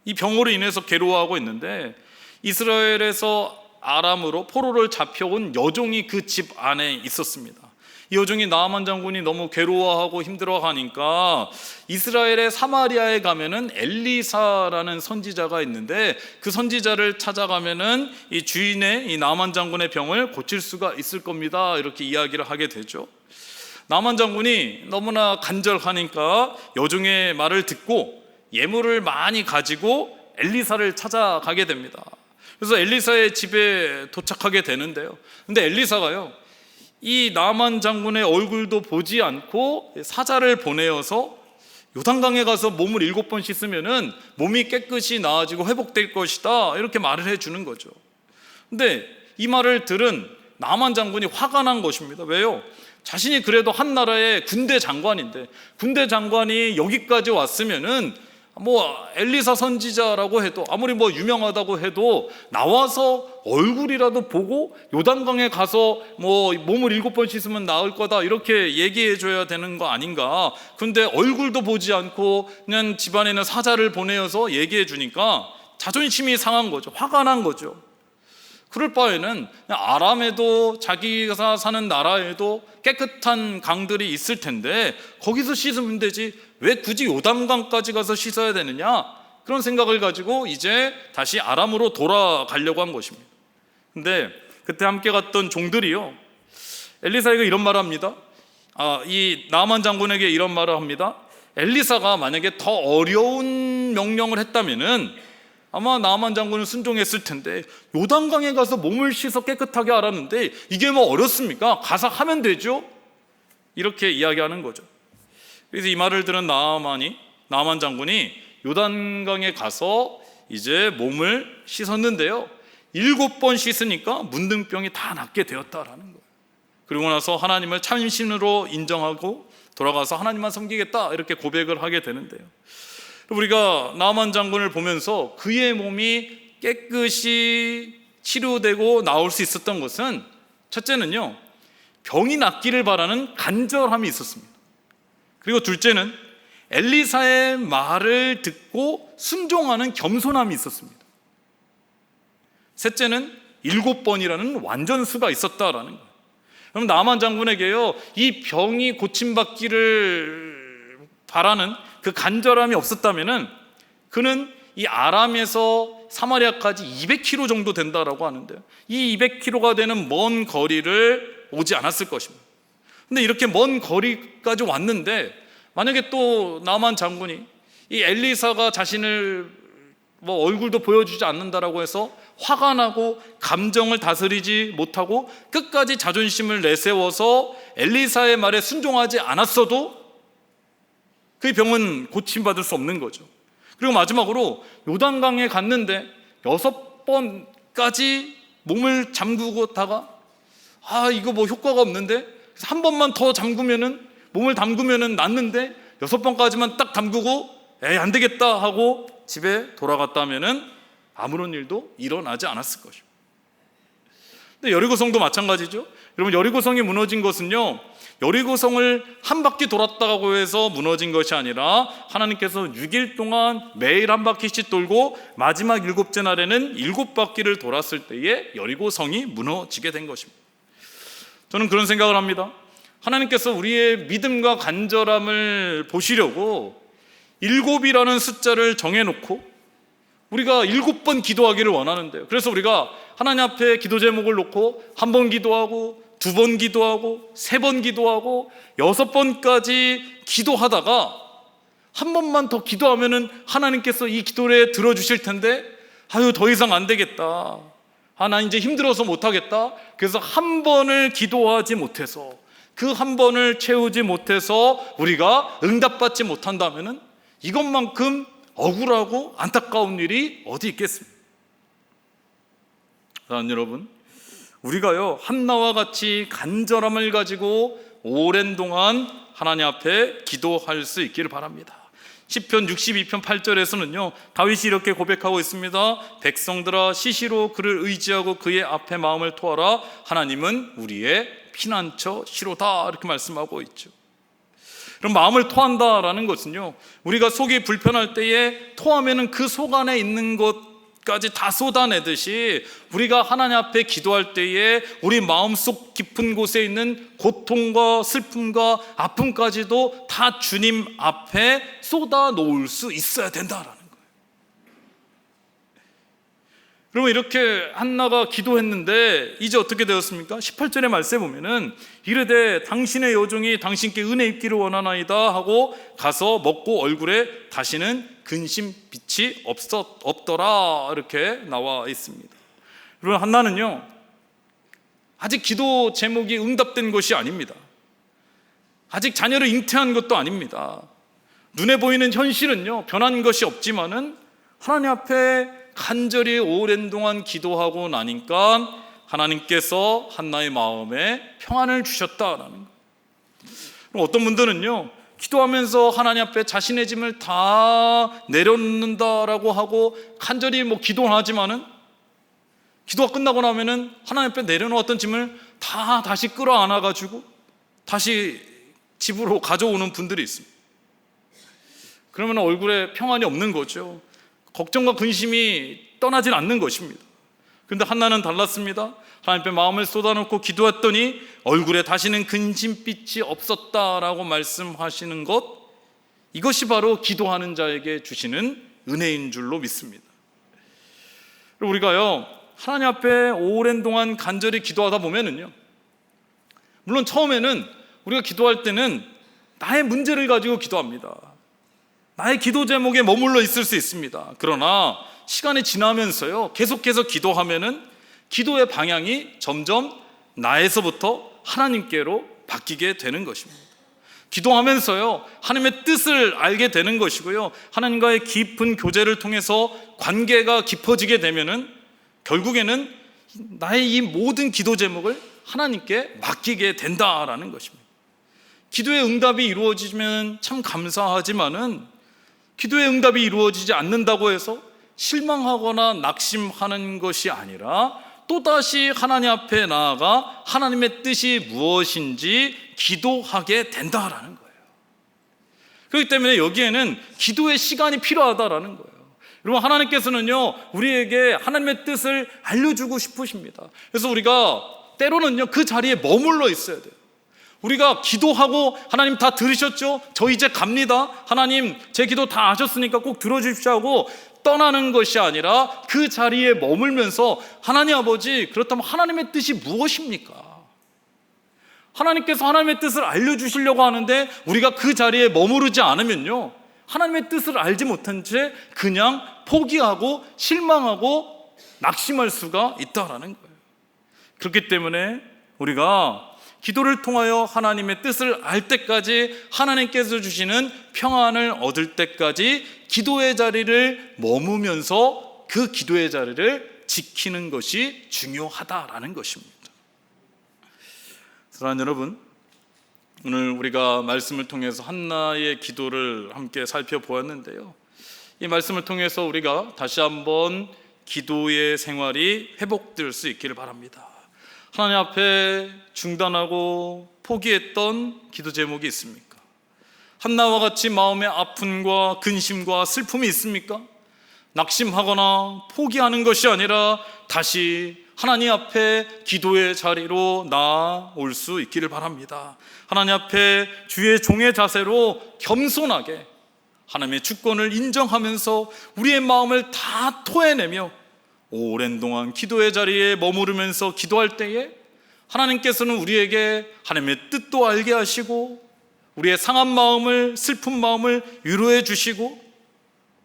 이 병으로 인해서 괴로워하고 있는데, 이스라엘에서 아람으로 포로를 잡혀온 여종이 그 집 안에 있었습니다. 이 여종이 나아만 장군이 너무 괴로워하고 힘들어하니까 이스라엘의 사마리아에 가면은 엘리사라는 선지자가 있는데, 그 선지자를 찾아가면은 이 주인의 이 나아만 장군의 병을 고칠 수가 있을 겁니다, 이렇게 이야기를 하게 되죠. 나아만 장군이 너무나 간절하니까 여종의 말을 듣고 예물을 많이 가지고 엘리사를 찾아가게 됩니다. 그래서 엘리사의 집에 도착하게 되는데요. 근데 엘리사가요, 이 나만 장군의 얼굴도 보지 않고 사자를 보내어서 요단강에 가서 몸을 7번 씻으면은 몸이 깨끗이 나아지고 회복될 것이다, 이렇게 말을 해주는 거죠. 근데 이 말을 들은 나만 장군이 화가 난 것입니다. 왜요? 자신이 그래도 한 나라의 군대 장관인데, 군대 장관이 여기까지 왔으면은 엘리사 선지자라고 해도, 아무리 유명하다고 해도 나와서 얼굴이라도 보고 요단강에 가서 몸을 7번 씻으면 나을 거다, 이렇게 얘기해 줘야 되는 거 아닌가. 근데 얼굴도 보지 않고 그냥 집안에는 사자를 보내어서 얘기해 주니까 자존심이 상한 거죠. 화가 난 거죠. 그럴 바에는 아람에도, 자기가 사는 나라에도 깨끗한 강들이 있을 텐데 거기서 씻으면 되지, 왜 굳이 요단강까지 가서 씻어야 되느냐, 그런 생각을 가지고 이제 다시 아람으로 돌아가려고 한 것입니다. 근데 그때 함께 갔던 종들이요, 엘리사에게 이런 말을 합니다. 이 나만 장군에게 이런 말을 합니다. 엘리사가 만약에 더 어려운 명령을 했다면은 아마 나만 장군은 순종했을 텐데, 요단강에 가서 몸을 씻어 깨끗하게 하라는데 이게 어렵습니까? 가서 하면 되죠, 이렇게 이야기하는 거죠. 그래서 이 말을 들은 나만 장군이 요단강에 가서 이제 몸을 씻었는데요, 7번 씻으니까 문둥병이 다 낫게 되었다라는 거예요. 그리고 나서 하나님을 참신으로 인정하고 돌아가서 하나님만 섬기겠다, 이렇게 고백을 하게 되는데요, 우리가 나만 장군을 보면서 그의 몸이 깨끗이 치료되고 나올 수 있었던 것은, 첫째는요, 병이 낫기를 바라는 간절함이 있었습니다. 그리고 둘째는 엘리사의 말을 듣고 순종하는 겸손함이 있었습니다. 셋째는 7번이라는 완전수가 있었다라는 거예요. 그럼 나만 장군에게요, 이 병이 고침받기를 바라는 그 간절함이 없었다면은 그는 이 아람에서 사마리아까지 200km 정도 된다라고 하는데요, 이 200km가 되는 먼 거리를 오지 않았을 것입니다. 근데 이렇게 먼 거리까지 왔는데 만약에 또 나만 장군이 이 엘리사가 자신을 얼굴도 보여주지 않는다라고 해서 화가 나고 감정을 다스리지 못하고 끝까지 자존심을 내세워서 엘리사의 말에 순종하지 않았어도 그 병은 고침받을 수 없는 거죠. 그리고 마지막으로 요단강에 갔는데 6번까지 몸을 잠그고다가 이거 효과가 없는데, 한 번만 더 몸을 담그면은 낫는데 6번까지만 딱 담그고 안 되겠다 하고 집에 돌아갔다면은 아무런 일도 일어나지 않았을 것이고. 근데 여리고성도 마찬가지죠. 여러분, 여리고성이 무너진 것은요, 여리고성을 한 바퀴 돌았다고 해서 무너진 것이 아니라 하나님께서 6일 동안 매일 한 바퀴씩 돌고 마지막 7째 날에는 7바퀴를 돌았을 때에 여리고성이 무너지게 된 것입니다. 저는 그런 생각을 합니다. 하나님께서 우리의 믿음과 간절함을 보시려고 7이라는 숫자를 정해놓고 우리가 7번 기도하기를 원하는데요, 그래서 우리가 하나님 앞에 기도 제목을 놓고 1번 기도하고 2번 기도하고 3번 기도하고 6번까지 기도하다가 한 번만 더 기도하면은 하나님께서 이 기도를 들어주실 텐데, 더 이상 안 되겠다, 나 이제 힘들어서 못하겠다, 그래서 한 번을 기도하지 못해서, 그 한 번을 채우지 못해서 우리가 응답받지 못한다면은 이것만큼 억울하고 안타까운 일이 어디 있겠습니까? 사랑하는 여러분, 우리가요, 한나와 같이 간절함을 가지고 오랜 동안 하나님 앞에 기도할 수 있기를 바랍니다. 시편 62편 8절에서는요, 다윗이 이렇게 고백하고 있습니다. 백성들아, 시시로 그를 의지하고 그의 앞에 마음을 토하라. 하나님은 우리의 피난처 시로다, 이렇게 말씀하고 있죠. 그럼 마음을 토한다라는 것은요, 우리가 속이 불편할 때에 토하면은 그 속 안에 있는 것까지 다 쏟아내듯이 우리가 하나님 앞에 기도할 때에 우리 마음속 깊은 곳에 있는 고통과 슬픔과 아픔까지도 다 주님 앞에 쏟아 놓을 수 있어야 된다라는 거예요. 그러면 이렇게 한나가 기도했는데 이제 어떻게 되었습니까? 18절의 말씀에 보면은 이르되 당신의 여종이 당신께 은혜 입기를 원하나이다 하고 가서 먹고 얼굴에 다시는 근심 빛이 없더라 이렇게 나와 있습니다. 여러분, 한나는요 아직 기도 제목이 응답된 것이 아닙니다. 아직 자녀를 잉태한 것도 아닙니다. 눈에 보이는 현실은요 변한 것이 없지만은 하나님 앞에 간절히 오랜 동안 기도하고 나니까 하나님께서 한나의 마음에 평안을 주셨다라는 거예요. 어떤 분들은요 기도하면서 하나님 앞에 자신의 짐을 다 내려놓는다라고 하고 간절히 기도하지만은 기도가 끝나고 나면은 하나님 앞에 내려놓았던 짐을 다 다시 끌어안아 가지고 다시 집으로 가져오는 분들이 있습니다. 그러면 얼굴에 평안이 없는 거죠. 걱정과 근심이 떠나질 않는 것입니다. 그런데 한나는 달랐습니다. 하나님 앞에 마음을 쏟아놓고 기도했더니 얼굴에 다시는 근심빛이 없었다라고 말씀하시는 것, 이것이 바로 기도하는 자에게 주시는 은혜인 줄로 믿습니다. 우리가요 하나님 앞에 오랜 동안 간절히 기도하다 보면은요, 물론 처음에는 우리가 기도할 때는 나의 문제를 가지고 기도합니다. 나의 기도 제목에 머물러 있을 수 있습니다. 그러나 시간이 지나면서요 계속해서 기도하면은 기도의 방향이 점점 나에서부터 하나님께로 바뀌게 되는 것입니다. 기도하면서요 하나님의 뜻을 알게 되는 것이고요, 하나님과의 깊은 교제를 통해서 관계가 깊어지게 되면은 결국에는 나의 이 모든 기도 제목을 하나님께 맡기게 된다라는 것입니다. 기도의 응답이 이루어지면 참 감사하지만은 기도의 응답이 이루어지지 않는다고 해서 실망하거나 낙심하는 것이 아니라 또다시 하나님 앞에 나아가 하나님의 뜻이 무엇인지 기도하게 된다라는 거예요. 그렇기 때문에 여기에는 기도의 시간이 필요하다라는 거예요. 여러분, 하나님께서는요 우리에게 하나님의 뜻을 알려주고 싶으십니다. 그래서 우리가 때로는요 그 자리에 머물러 있어야 돼요. 우리가 기도하고 하나님 다 들으셨죠? 저 이제 갑니다. 하나님 제 기도 다 아셨으니까 꼭 들어주십시오 하고 떠나는 것이 아니라 그 자리에 머물면서 하나님 아버지, 그렇다면 하나님의 뜻이 무엇입니까? 하나님께서 하나님의 뜻을 알려주시려고 하는데 우리가 그 자리에 머무르지 않으면요 하나님의 뜻을 알지 못한 채 그냥 포기하고 실망하고 낙심할 수가 있다라는 거예요. 그렇기 때문에 우리가 기도를 통하여 하나님의 뜻을 알 때까지, 하나님께서 주시는 평안을 얻을 때까지 기도의 자리를 머무면서 그 기도의 자리를 지키는 것이 중요하다라는 것입니다. 사랑하는 여러분, 오늘 우리가 말씀을 통해서 한나의 기도를 함께 살펴보았는데요, 이 말씀을 통해서 우리가 다시 한번 기도의 생활이 회복될 수 있기를 바랍니다. 하나님 앞에 중단하고 포기했던 기도 제목이 있습니까? 한나와 같이 마음의 아픔과 근심과 슬픔이 있습니까? 낙심하거나 포기하는 것이 아니라 다시 하나님 앞에 기도의 자리로 나아올 수 있기를 바랍니다. 하나님 앞에 주의 종의 자세로 겸손하게 하나님의 주권을 인정하면서 우리의 마음을 다 토해내며 오랜 동안 기도의 자리에 머무르면서 기도할 때에 하나님께서는 우리에게 하나님의 뜻도 알게 하시고 우리의 상한 마음을, 슬픈 마음을 위로해 주시고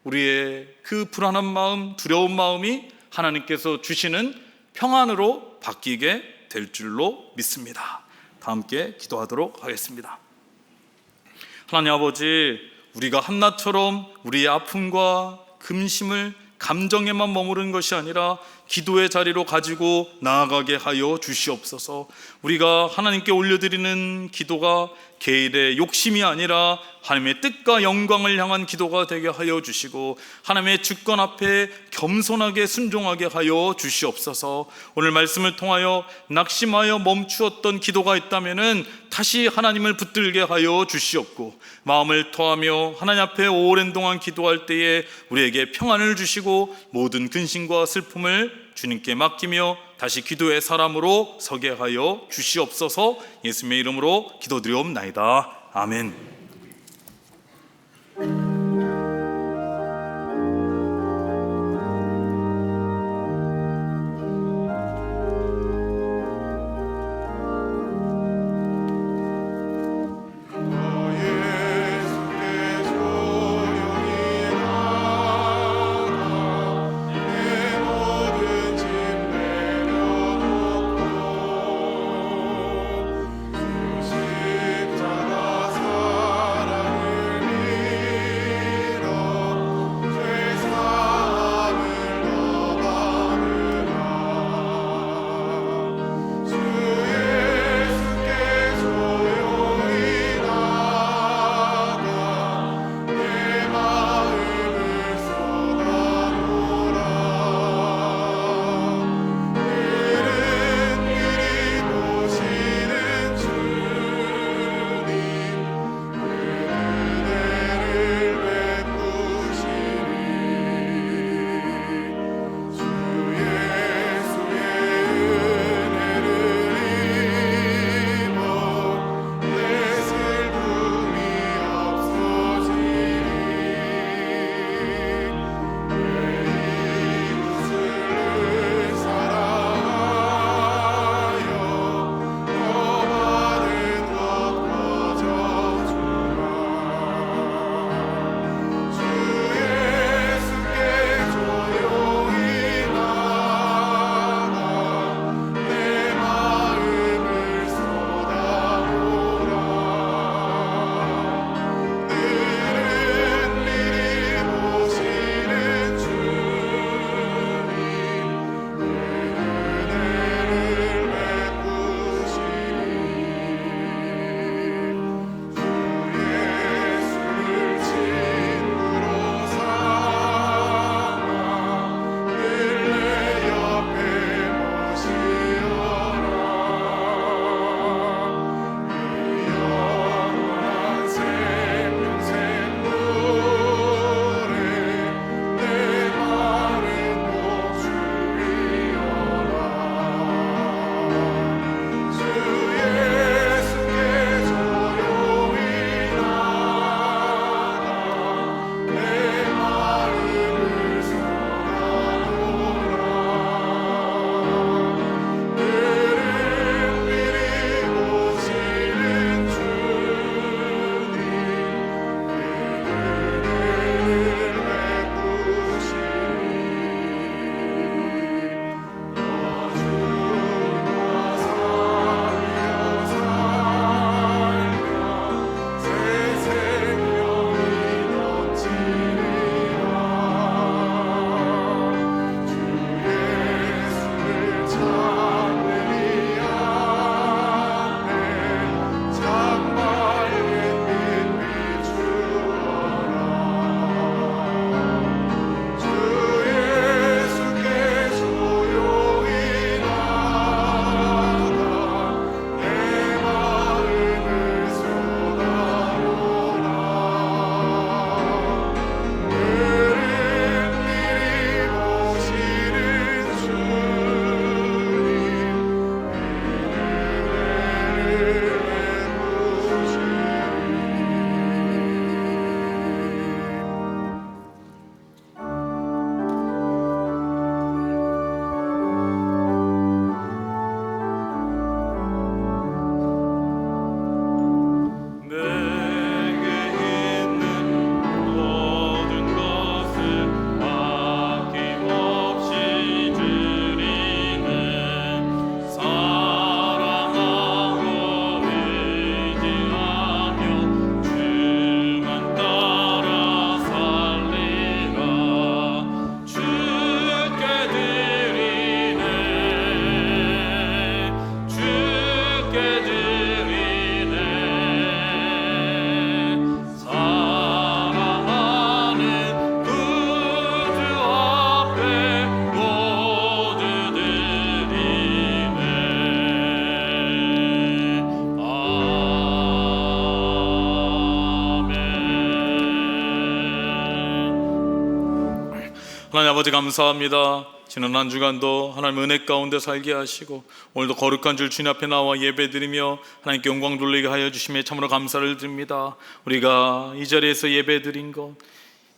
우리의 그 불안한 마음, 두려운 마음이 하나님께서 주시는 평안으로 바뀌게 될 줄로 믿습니다. 다 함께 기도하도록 하겠습니다. 하나님 아버지, 우리가 한나처럼 우리의 아픔과 근심을 감정에만 머무른 것이 아니라 기도의 자리로 가지고 나아가게 하여 주시옵소서. 우리가 하나님께 올려드리는 기도가 개인의 욕심이 아니라 하나님의 뜻과 영광을 향한 기도가 되게 하여 주시고 하나님의 주권 앞에 겸손하게 순종하게 하여 주시옵소서. 오늘 말씀을 통하여 낙심하여 멈추었던 기도가 있다면 다시 하나님을 붙들게 하여 주시옵고 마음을 토하며 하나님 앞에 오랜 동안 기도할 때에 우리에게 평안을 주시고 모든 근심과 슬픔을 주님께 맡기며 다시 기도의 사람으로 서게 하여 주시옵소서. 예수님의 이름으로 기도드리옵나이다. 아멘. 예수께 조용히 하나님 아버지 감사합니다. 지난 한 주간도 하나님 은혜 가운데 살게 하시고 오늘도 거룩한 줄 주님 앞에 나와 예배드리며 하나님께 영광 돌리게 하여 주심에 참으로 감사를 드립니다. 우리가 이 자리에서 예배드린 것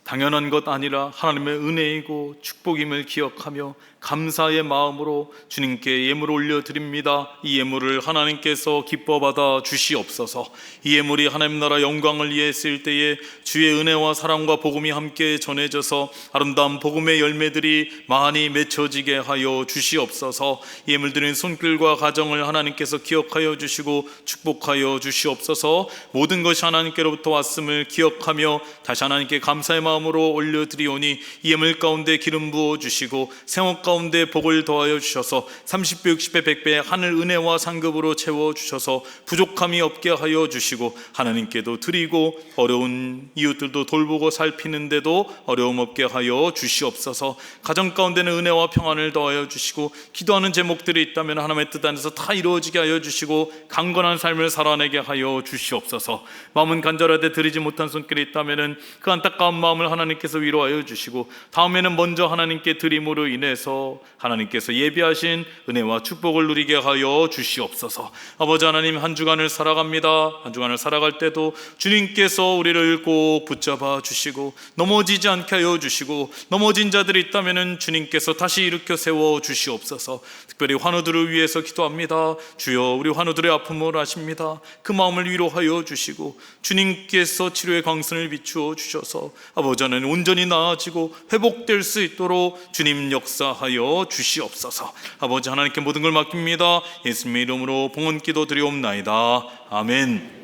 당연한 것 아니라 하나님의 은혜이고 축복임을 기억하며 감사의 마음으로 주님께 예물을 올려드립니다. 이 예물을 하나님께서 기뻐 받아 주시옵소서. 이 예물이 하나님 나라 영광을 위해 쓰일 때에 주의 은혜와 사랑과 복음이 함께 전해져서 아름다운 복음의 열매들이 많이 맺혀지게 하여 주시옵소서. 이 예물 드린 손길과 가정을 하나님께서 기억하여 주시고 축복하여 주시옵소서. 모든 것이 하나님께로부터 왔음을 기억하며 다시 하나님께 감사의 마음으로 올려드리오니 이 예물 가운데 기름 부어 주시고 생업 가운데 복을 더하여 주셔서 30배 60배 100배 하늘 은혜와 상급으로 채워 주셔서 부족함이 없게 하여 주시고 하나님께도 드리고 어려운 이웃들도 돌보고 살피는데도 어려움 없게 하여 주시옵소서. 가정 가운데는 은혜와 평안을 더하여 주시고 기도하는 제목들이 있다면 하나님의 뜻 안에서 다 이루어지게 하여 주시고 강건한 삶을 살아내게 하여 주시옵소서. 마음은 간절하되 드리지 못한 손길이 있다면 그 안타까운 마음을 하나님께서 위로하여 주시고 다음에는 먼저 하나님께 드림으로 인해서 하나님께서 예비하신 은혜와 축복을 누리게 하여 주시옵소서. 아버지 하나님, 한 주간을 살아갑니다. 한 주간을 살아갈 때도 주님께서 우리를 꼭 붙잡아 주시고 넘어지지 않게 하여 주시고 넘어진 자들이 있다면 주님께서 다시 일으켜 세워 주시옵소서. 특별히 환우들을 위해서 기도합니다. 주여, 우리 환우들의 아픔을 아십니다. 그 마음을 위로하여 주시고 주님께서 치료의 광선을 비추어 주셔서 아버지 하나님 온전히 나아지고 회복될 수 있도록 주님 역사하여 주시옵소서. 아버지 하나님께 모든 걸 맡깁니다. 예수님의 이름으로 봉헌기도 드리옵나이다. 아멘.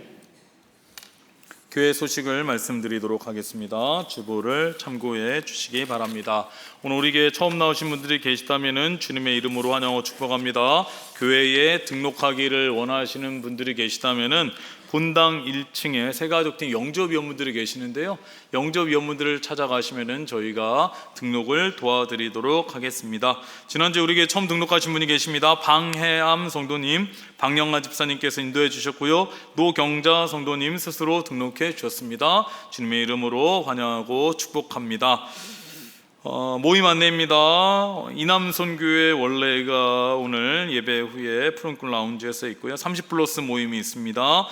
교회 소식을 말씀드리도록 하겠습니다. 주보를 참고해 주시기 바랍니다. 오늘 우리 교회에 처음 나오신 분들이 계시다면 주님의 이름으로 환영하고 축복합니다. 교회에 등록하기를 원하시는 분들이 계시다면 본당 1층에 새가족팀 영접위원분들이 계시는데요, 영접위원분들을 찾아가시면 저희가 등록을 도와드리도록 하겠습니다. 지난주에 우리 교회 처음 등록하신 분이 계십니다. 방해암 성도님, 박영아 집사님께서 인도해 주셨고요, 노경자 성도님 스스로 등록해 주셨습니다. 주님의 이름으로 환영하고 축복합니다. 모임 안내입니다. 이남선교회 원래가 오늘 예배 후에 푸른꽃 라운지에서 있고요, 30플러스 모임이 있습니다.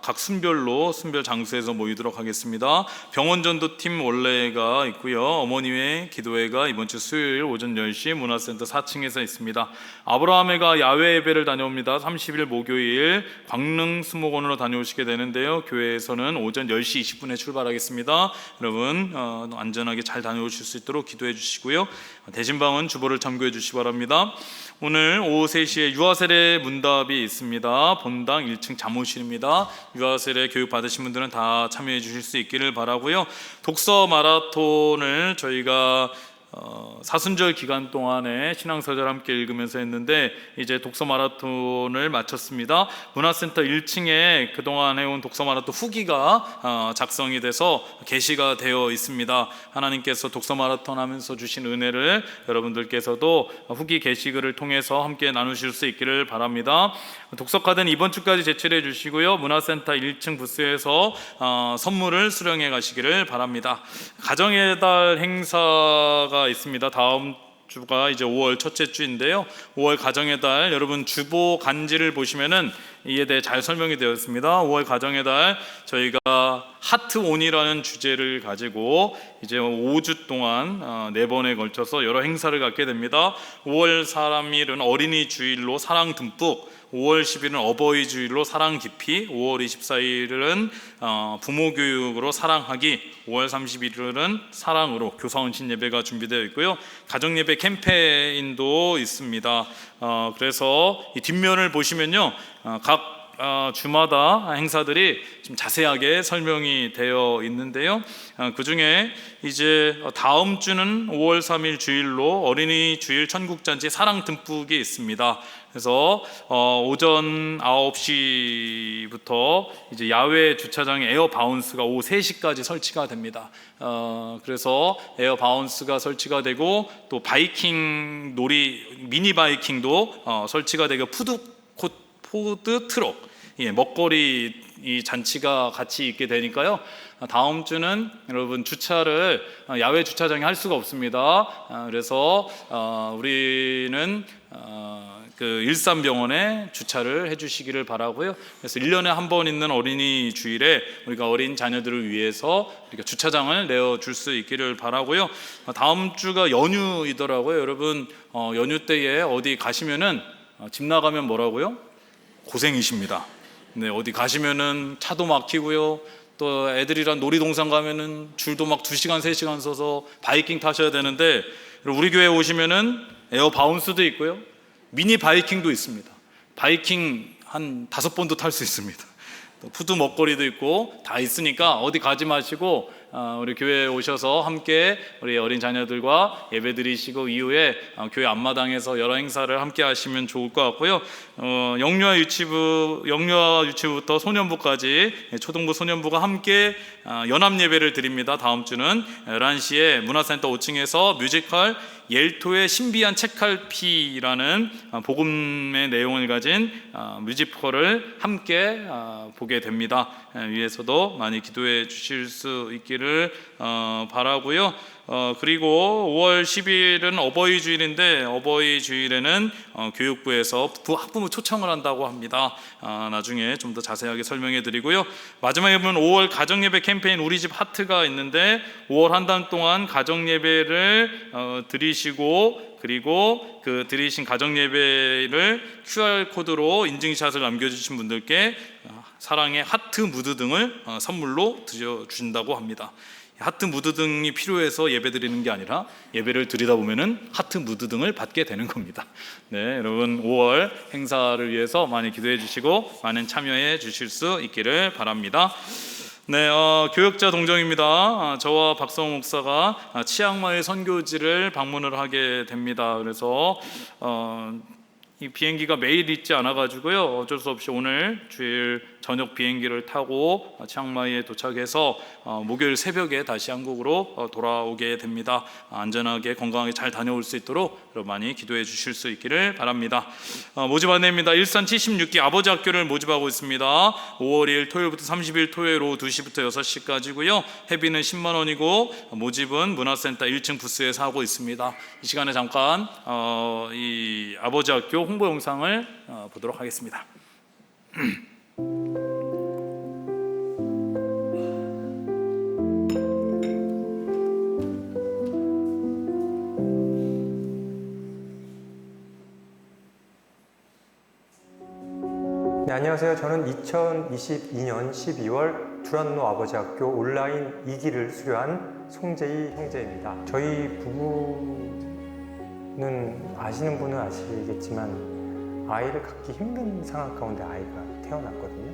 각 순별로 순별 장소에서 모이도록 하겠습니다. 병원전도팀 원래가 있고요, 어머니의 기도회가 이번 주 수요일 오전 10시 문화센터 4층에서 있습니다. 아브라함회가 야외 예배를 다녀옵니다. 30일 목요일 광릉 수목원으로 다녀오시게 되는데요, 교회에서는 오전 10시 20분에 출발하겠습니다. 여러분 안전하게 잘 다녀오실 수 있도록 기도해 주시고요, 대신방은 주보를 참고해 주시기 바랍니다. 오늘 오후 3시에 유아세례 문답이 있습니다. 본당 1층 잠옷실입니다. 유아세례 교육 받으신 분들은 다 참여해 주실 수 있기를 바라고요. 독서 마라톤을 저희가 사순절 기간 동안에 신앙서절 함께 읽으면서 했는데 이제 독서 마라톤을 마쳤습니다. 문화센터 1층에 그동안 해온 독서 마라톤 후기가 작성이 돼서 게시가 되어 있습니다. 하나님께서 독서 마라톤 하면서 주신 은혜를 여러분들께서도 후기 게시글을 통해서 함께 나누실 수 있기를 바랍니다. 독서 카드는 이번 주까지 제출해 주시고요, 문화센터 1층 부스에서 선물을 수령해 가시기를 바랍니다. 가정의 달 행사가 있습니다. 다음 주가 이제 5월 첫째 주인데요, 5월 가정의 달 여러분 주보 간지를 보시면은 이에 대해 잘 설명이 되어 있습니다. 5월 가정의 달 저희가 하트온이라는 주제를 가지고 이제 5주 동안 4번에 걸쳐서 여러 행사를 갖게 됩니다. 5월 3일은 어린이 주일로 사랑 듬뿍, 5월 10일은 어버이 주일로 사랑 깊이, 5월 24일은 부모 교육으로 사랑하기, 5월 31일은 사랑으로 교사원신 예배가 준비되어 있고요, 가정 예배 캠페인도 있습니다. 그래서 이 뒷면을 보시면요, 각 주마다 행사들이 좀 자세하게 설명이 되어 있는데요, 그 중에 이제 다음 주는 5월 3일 주일로 어린이 주일 천국잔치 사랑 듬뿍이 있습니다. 그래서 오전 9시부터 이제 야외 주차장에 에어 바운스가 오후 3시까지 설치가 됩니다. 그래서 에어 바운스가 설치가 되고 또 바이킹 놀이 미니 바이킹도 설치가 되고 푸드 트럭, 먹거리 이 잔치가 같이 있게 되니까요, 다음 주는 여러분 주차를 야외 주차장에 할 수가 없습니다. 그래서 우리는 그 일산병원에 주차를 해주시기를 바라고요. 그래서 1년에 한 번 있는 어린이 주일에 우리가 어린 자녀들을 위해서 우리가 주차장을 내어줄 수 있기를 바라고요. 다음 주가 연휴이더라고요. 여러분 연휴 때에 어디 가시면은 집 나가면 뭐라고요? 고생이십니다. 네, 어디 가시면은 차도 막히고요. 또 애들이랑 놀이동산 가면은 줄도 막 2시간, 3시간 서서 바이킹 타셔야 되는데 우리 교회 오시면은 에어 바운스도 있고요. 미니 바이킹도 있습니다. 바이킹 한 5번도 탈 수 있습니다. 또 푸드 먹거리도 있고 다 있으니까 어디 가지 마시고 우리 교회에 오셔서 함께 우리 어린 자녀들과 예배 드리시고 이후에 교회 앞마당에서 여러 행사를 함께 하시면 좋을 것 같고요. 영유아 유치부부터 소년부까지 초등부 소년부가 함께 연합 예배를 드립니다. 다음 주는 11시에 문화센터 5층에서 뮤지컬 옐토의 신비한 책갈피라는 복음의 내용을 가진 뮤지컬을 함께 보게 됩니다. 위에서도 많이 기도해 주실 수 있기를 바라고요. 그리고 5월 10일은 어버이 주일인데 어버이 주일에는 교육부에서 학부모 초청을 한다고 합니다. 나중에 좀 더 자세하게 설명해 드리고요. 마지막에 보면 5월 가정예배 캠페인 우리 집 하트가 있는데 5월 한 달 동안 가정예배를 드리시고 그리고 그 드리신 가정예배를 QR코드로 인증샷을 남겨주신 분들께 사랑의 하트 무드 등을 선물로 드려준다고 합니다. 하트 무드 등이 필요해서 예배 드리는 게 아니라 예배를 드리다 보면은 하트 무드 등을 받게 되는 겁니다. 네, 여러분 5월 행사를 위해서 많이 기도해 주시고 많은 참여해 주실 수 있기를 바랍니다. 네, 교역자 동정입니다. 저와 박성호 목사가 치앙마이 선교지를 방문을 하게 됩니다. 그래서 이 비행기가 매일 있지 않아 가지고요. 어쩔 수 없이 오늘 주일 저녁 비행기를 타고 치앙마이에 도착해서 목요일 새벽에 다시 한국으로 돌아오게 됩니다. 안전하게 건강하게 잘 다녀올 수 있도록 많이 기도해 주실 수 있기를 바랍니다. 모집 안내입니다. 일산 76기 아버지 학교를 모집하고 있습니다. 5월 2일 토요일부터 30일 토요일 오후 2시부터 6시까지고요. 회비는 10만 원이고 모집은 문화센터 1층 부스에서 하고 있습니다. 이 시간에 잠깐 이 아버지 학교 홍보 영상을 보도록 하겠습니다. 네, 안녕하세요. 저는 2022년 12월 두란노 아버지학교 온라인 2기를 수료한 송재희 형제입니다. 저희 부부는 아시는 분은 아시겠지만 아이를 갖기 힘든 상황 가운데 아이가 태어났거든요.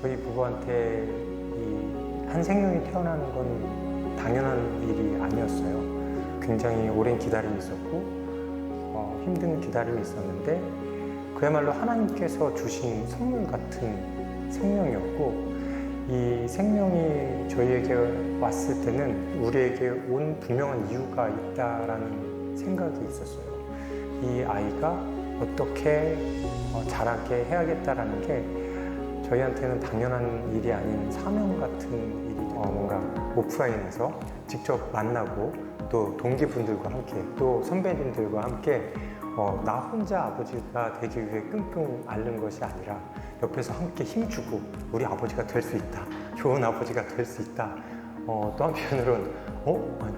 저희 부부한테 이 한 생명이 태어나는 건 당연한 일이 아니었어요. 굉장히 오랜 기다림이 있었고 힘든 기다림이 있었는데 그야말로 하나님께서 주신 선물 같은 생명이었고 이 생명이 저희에게 왔을 때는 우리에게 온 분명한 이유가 있다라는 생각이 있었어요. 이 아이가 어떻게 자라게 해야겠다라는 게 저희한테는 당연한 일이 아닌 사명 같은 일이 뭔가 오프라인에서 직접 만나고 또 동기분들과 함께 또 선배님들과 함께 나 혼자 아버지가 되기 위해 끙끙 앓는 것이 아니라 옆에서 함께 힘주고 우리 아버지가 될 수 있다, 좋은 아버지가 될 수 있다. 또 한편으로는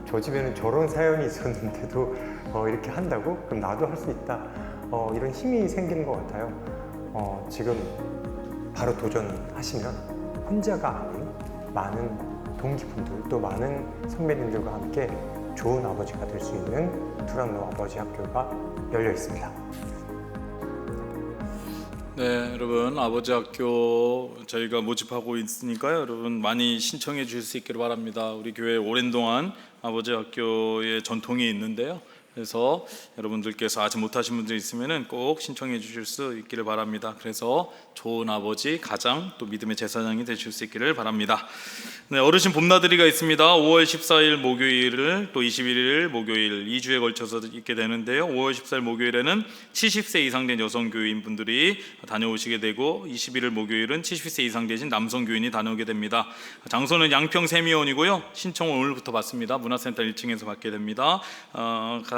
저 집에는 저런 사연이 있었는데도 이렇게 한다고? 그럼 나도 할 수 있다. 이런 힘이 생기는 것 같아요. 지금 바로 도전하시면 혼자가 아닌 많은 동기분들 또 많은 선배님들과 함께 좋은 아버지가 될 수 있는 두란노 아버지 학교가 열려 있습니다. 네, 여러분 아버지 학교 저희가 모집하고 있으니까요. 여러분 많이 신청해 주실 수 있기를 바랍니다. 우리 교회 오랜 동안 아버지 학교의 전통이 있는데요. 그래서 여러분들께서 아직 못하신 분들 있으면은 꼭 신청해 주실 수 있기를 바랍니다. 그래서 좋은 아버지, 가장, 또 믿음의 제사장이 되실 수 있기를 바랍니다. 네, 어르신 봄나들이가 있습니다. 5월 14일 목요일을 또 21일 목요일 2주에 걸쳐서 있게 되는데요. 5월 14일 목요일에는 70세 이상 된 여성 교인분들이 다녀오시게 되고 21일 목요일은 70세 이상 되신 남성 교인이 다녀오게 됩니다. 장소는 양평 세미원이고요. 신청은 오늘부터 받습니다. 문화센터 1층에서 받게 됩니다.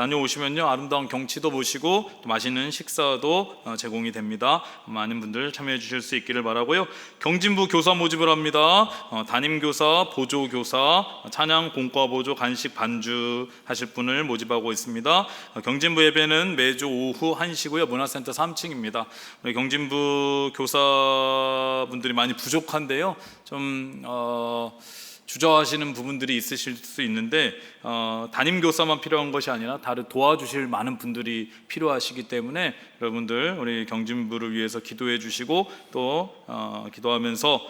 다녀오시면요, 아름다운 경치도 보시고 또 맛있는 식사도 제공이 됩니다. 많은 분들 참여해 주실 수 있기를 바라고요. 경진부 교사 모집을 합니다. 담임교사, 보조교사, 찬양, 공과 보조, 간식, 반주 하실 분을 모집하고 있습니다. 경진부 예배는 매주 오후 1시고요. 문화센터 3층입니다. 우리 경진부 교사분들이 많이 부족한데요. 좀 주저하시는 부분들이 있으실 수 있는데 담임 교사만 필요한 것이 아니라 다른 도와주실 많은 분들이 필요하시기 때문에 여러분들 우리 경진부를 위해서 기도해 주시고 또 기도하면서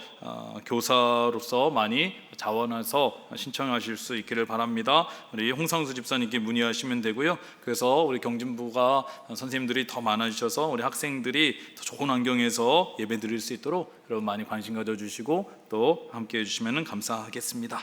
교사로서 많이 자원해서 신청하실 수 있기를 바랍니다. 우리 홍상수 집사님께 문의하시면 되고요. 그래서 우리 경진부가 선생님들이 더 많아지셔서 우리 학생들이 더 좋은 환경에서 예배 드릴 수 있도록 여러분 많이 관심 가져주시고 또 함께 해주시면 감사하겠습니다.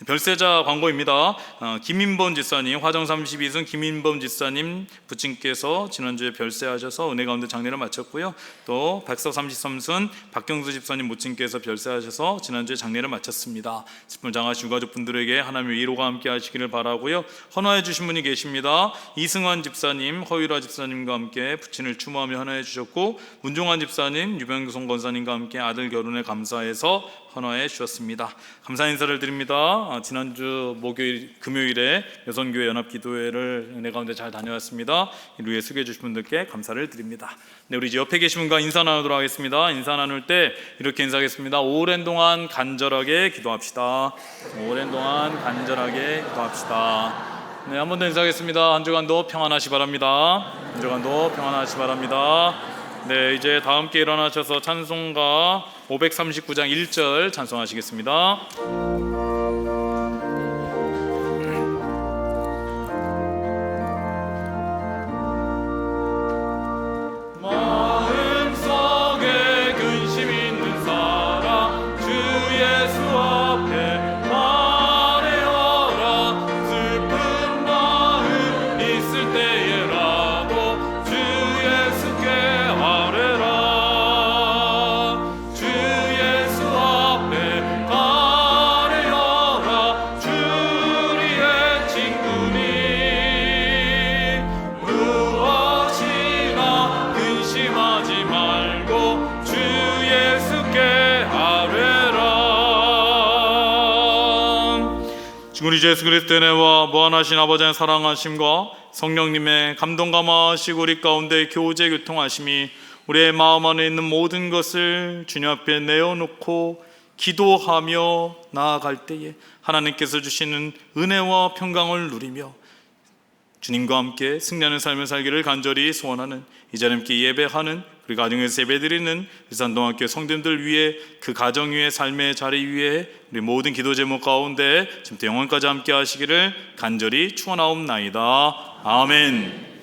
별세자 광고입니다. 김인범 집사님, 화정 32승 김인범 집사님 부친께서 지난주에 별세하셔서 은혜 가운데 장례를 마쳤고요. 또 백석 33승 박경수 집사님 모친께서 별세하셔서 지난주에 장례를 마쳤습니다. 슬픔을 당하신 유가족분들에게 하나님의 위로가 함께 하시기를 바라고요. 헌화해 주신 분이 계십니다. 이승환 집사님, 허유라 집사님과 함께 부친을 추모하며 헌화해 주셨고, 문종환 집사님, 유병성 권사님과 함께 아들 결혼에 감사해서 헌화해 주셨습니다. 감사 인사를 드립니다. 지난주 목요일, 금요일에 여성교회 연합기도회를 은혜 가운데 잘 다녀왔습니다. 이를 위해 수고해 주신 분들께 감사를 드립니다. 네, 우리 이제 옆에 계신 분과 인사 나누도록 하겠습니다. 인사 나눌 때 이렇게 인사하겠습니다. 오랜 동안 간절하게 기도합시다. 오랜 동안 간절하게 기도합시다. 네, 한 번 더 인사하겠습니다. 한 주간도 평안하시 바랍니다. 한 주간도 평안하시 바랍니다. 네, 이제 다 함께 일어나셔서 찬송가 539장 1절 찬송하시겠습니다. 마음속에 근심 있는 사람 주 예수 앞에 아뢰어라. 슬픈 마음 있을 때에라도 주 예수께 아뢰라. 주 예수 앞에 아뢰어라. 주리의 친구니 무엇이나 근심하지 말고 주 예수께 아뢰라. 우리 예수 그리스도의 은혜와 무한하신 아버지의 사랑하심과 성령님의 감동 감화하시고 우리 가운데 교제 교통하심이 우리의 마음 안에 있는 모든 것을 주님 앞에 내어놓고 기도하며 나아갈 때에 하나님께서 주시는 은혜와 평강을 누리며 주님과 함께 승리하는 삶을 살기를 간절히 소원하는 이 자리에 함께 예배하는 그리고 가정에서 예배드리는 일산동학교 성도님들 위해 그 가정 위에 삶의 자리 위에 우리 모든 기도 제목 가운데 지금부터 영원까지 함께 하시기를 간절히 축원하옵나이다. 아멘.